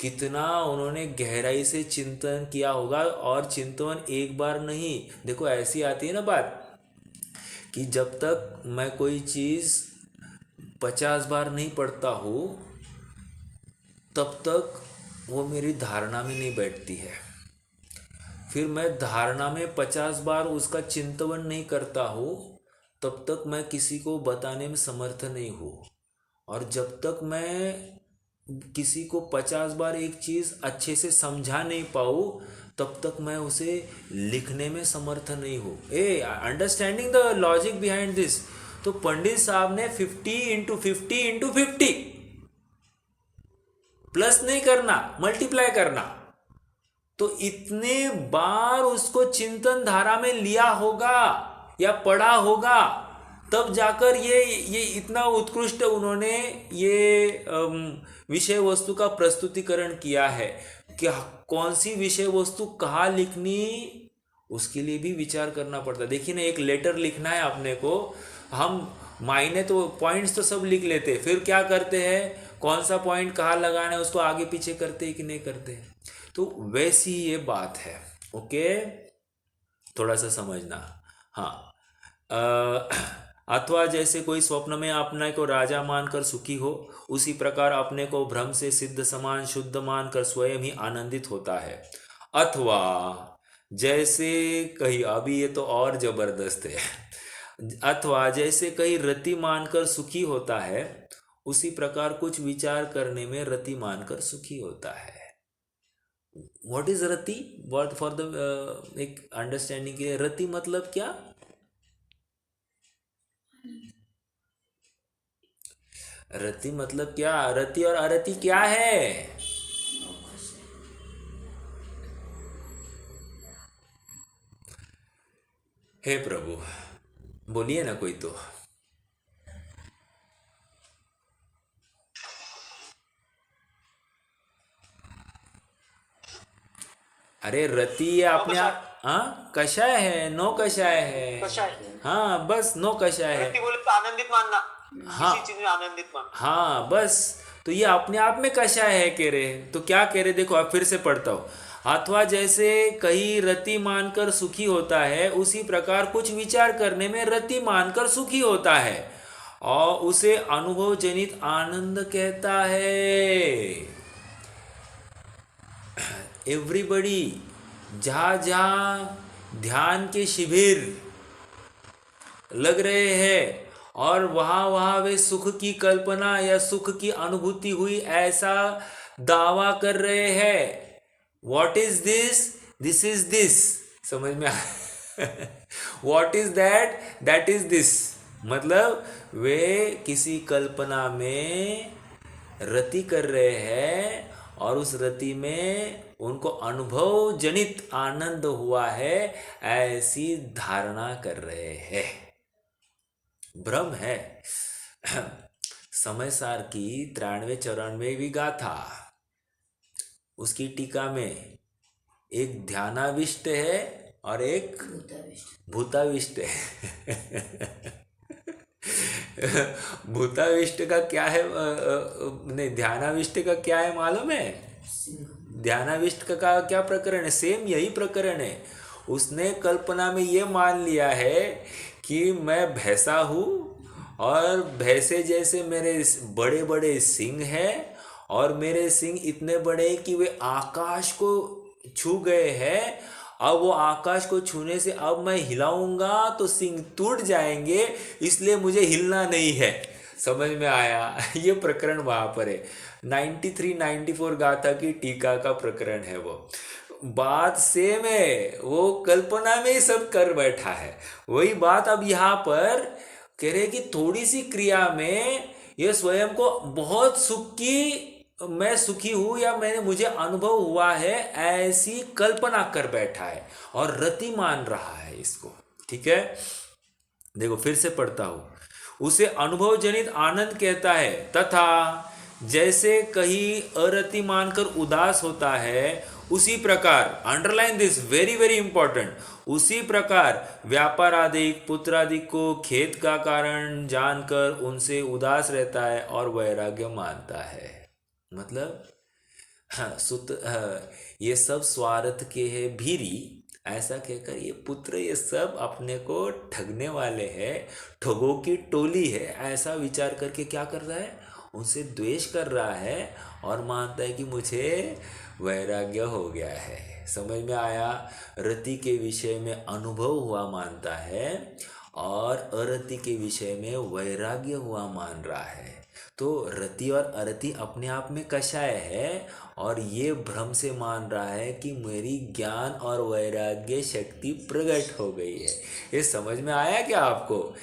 कितना उन्होंने गहराई से चिंतन किया होगा, और चिंतन एक बार नहीं। देखो ऐसी आती है ना बात कि जब तक मैं कोई चीज़ 50 बार नहीं पढ़ता हूँ तब तक वो मेरी धारणा में नहीं बैठती है। फिर मैं धारणा में 50 बार उसका चिंतन नहीं करता हूँ तब तक मैं किसी को बताने में समर्थ नहीं हूँ। और जब तक मैं किसी को 50 बार एक चीज़ अच्छे से समझा नहीं पाऊँ तब तक मैं उसे लिखने में समर्थ नहीं हूँ। Understanding the logic behind this. तो पंडित साहब ने 50 प्लस नहीं करना, मल्टीप्लाई करना, तो इतने बार उसको चिंतन धारा में लिया होगा या पढ़ा होगा, तब जाकर ये इतना उत्कृष्ट उन्होंने ये विषय वस्तु का प्रस्तुतिकरण किया है कि कौन सी विषय वस्तु कहाँ लिखनी, उसके लिए भी विचार करना पड़ता है। देखिए ना, एक लेटर लिखना है अपने को, हम मायने तो पॉइंट्स तो सब लिख लेते, फिर क्या करते हैं, कौन सा पॉइंट कहाँ लगाना है उसको आगे पीछे करते हैं कि नहीं करते। तो वैसी ये बात है। ओके, थोड़ा सा समझना। हाँ, अथवा जैसे कोई स्वप्न में अपने को राजा मानकर सुखी हो, उसी प्रकार अपने को भ्रम से सिद्ध समान शुद्ध मानकर स्वयं ही आनंदित होता है। अथवा जैसे कहीं, अभी ये तो और जबरदस्त है, अथवा जैसे कहीं रति मानकर सुखी होता है, उसी प्रकार कुछ विचार करने में रति मानकर सुखी होता है। What is Rati? What for the एक अंडरस्टैंडिंग के लिए, रति मतलब क्या? रति मतलब क्या? रति और अरति क्या है? हे प्रभु, बोलिए ना कोई तो। अरे रति ये अपने आप, हाँ कषाय है, नो कषाय है। कषाय। हाँ बस नो कषाय है। रति बोले तो आनंदित मानना, हाँ किसी चीज में आनंदित मानना। हाँ बस, तो ये अपने आप में कषाय है कह रहे। तो क्या कह रहे, देखो अब फिर से पढ़ता हूँ। अथवा जैसे कहीं रति मानकर सुखी होता है, उसी प्रकार कुछ विचार करने में रति मानकर सुखी होता है और उसे अनुभव जनित आनंद कहता है। एवरीबडी, जहाँ जहाँ ध्यान के शिविर लग रहे हैं और वहाँ वहाँ वे सुख की कल्पना या सुख की अनुभूति हुई ऐसा दावा कर रहे हैं। What is this? This is this. समझ में What is that? That is this. मतलब वे किसी कल्पना में रति कर रहे हैं और उस रति में उनको अनुभव जनित आनंद हुआ है, ऐसी धारणा कर रहे हैं। भ्रम है। समय सार की 93-94वीं गाथा, उसकी टीका में एक ध्यानाविष्ट है और एक भूताविष्ट है। भूताविष्ट का क्या है, नहीं, ध्यानाविष्ट का क्या है मालूम है? ध्यानाविष्ट का क्या प्रकरण है? सेम यही प्रकरण है। उसने कल्पना में ये मान लिया है कि मैं भैंसा हूँ और भैंसे जैसे मेरे बड़े बड़े सींग हैं और मेरे सींग इतने बड़े कि वे आकाश को छू गए हैं। अब वो आकाश को छूने से अब मैं हिलाऊंगा तो सींग टूट जाएंगे, इसलिए मुझे हिलना नहीं है। समझ में आया? ये प्रकरण वहाँ पर है। 93-94 गाथा की टीका का प्रकरण है वो। बात सेम है, वो कल्पना में ही सब कर बैठा है। वही बात अब यहाँ पर कह रहे कि थोड़ी सी क्रिया में ये स्वयं को बहुत मैं सुखी हूँ या मुझे अनुभव हुआ है, ऐसी कल्पना कर बैठा है और रति मान रहा है इसको। ठीक है, देखो फिर से पढ़ता हूँ। उसे अनुभव जनित आनंद कहता है, तथा जैसे कहीं अरति मानकर उदास होता है, उसी प्रकार, underline this, very very important, उसी प्रकार व्यापारादिक पुत्रादिक को खेद का कारण जानकर उनसे उदास रहता है और वैराग्य मानता है। मतलब ये सब स्वार्थ के है भीरी, ऐसा कहकर ये पुत्र ये सब अपने को ठगने वाले हैं, ठगों की टोली है, ऐसा विचार करके क्या कर रहा है? उनसे द्वेष कर रहा है और मानता है कि मुझे वैराग्य हो गया है। समझ में आया? रति के विषय में अनुभव हुआ मानता है और अरति के विषय में वैराग्य हुआ मान रहा है। तो रति और अरति अपने आप में कषाय है और ये भ्रम से मान रहा है कि मेरी ज्ञान और वैराग्य शक्ति प्रकट हो गई है। ये समझ में आया क्या आपको?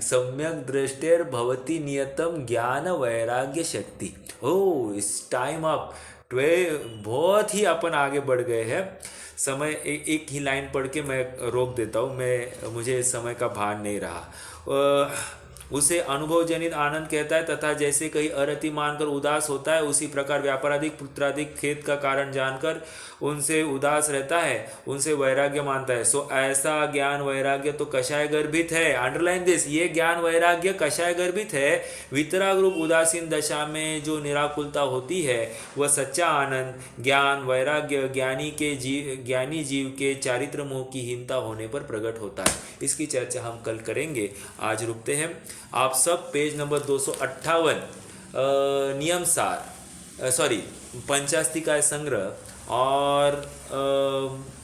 सम्यक दृष्टेर भवति नियतम ज्ञान वैराग्य शक्ति। ओ, इस टाइम अप, बहुत ही अपन आगे बढ़ गए हैं। समय एक ही लाइन पढ़ के मैं रोक देता हूँ, मुझे समय का भान नहीं रहा। उसे अनुभव जनित आनंद कहता है, तथा जैसे कहीं अरति मानकर उदास होता है, उसी प्रकार व्यापारादिक पुत्रादिक खेद का कारण जानकर उनसे उदास रहता है, उनसे वैराग्य मानता है। सो ऐसा ज्ञान वैराग्य तो कषाय गर्भित है। अंडरलाइन दिस, ये ज्ञान वैराग्य कषाय गर्भित है। वितराग रूप उदासीन दशा में जो निराकुलता होती है, वह सच्चा आनंद ज्ञान वैराग्य ज्ञानी जीव के चारित्र मोह की हीनता होने पर प्रकट होता है। इसकी चर्चा हम कल करेंगे। आज रुकते हैं। आप सब पेज नंबर 258 नियम सार, पंचास्तिकाय संग्रह और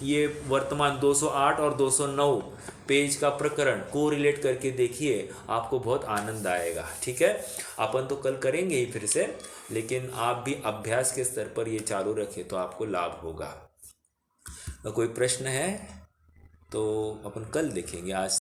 ये वर्तमान 208 और 209 पेज का प्रकरण को रिलेट करके देखिए, आपको बहुत आनंद आएगा। ठीक है, अपन तो कल करेंगे ही फिर से, लेकिन आप भी अभ्यास के स्तर पर ये चालू रखें तो आपको लाभ होगा। कोई प्रश्न है तो अपन कल देखेंगे, आज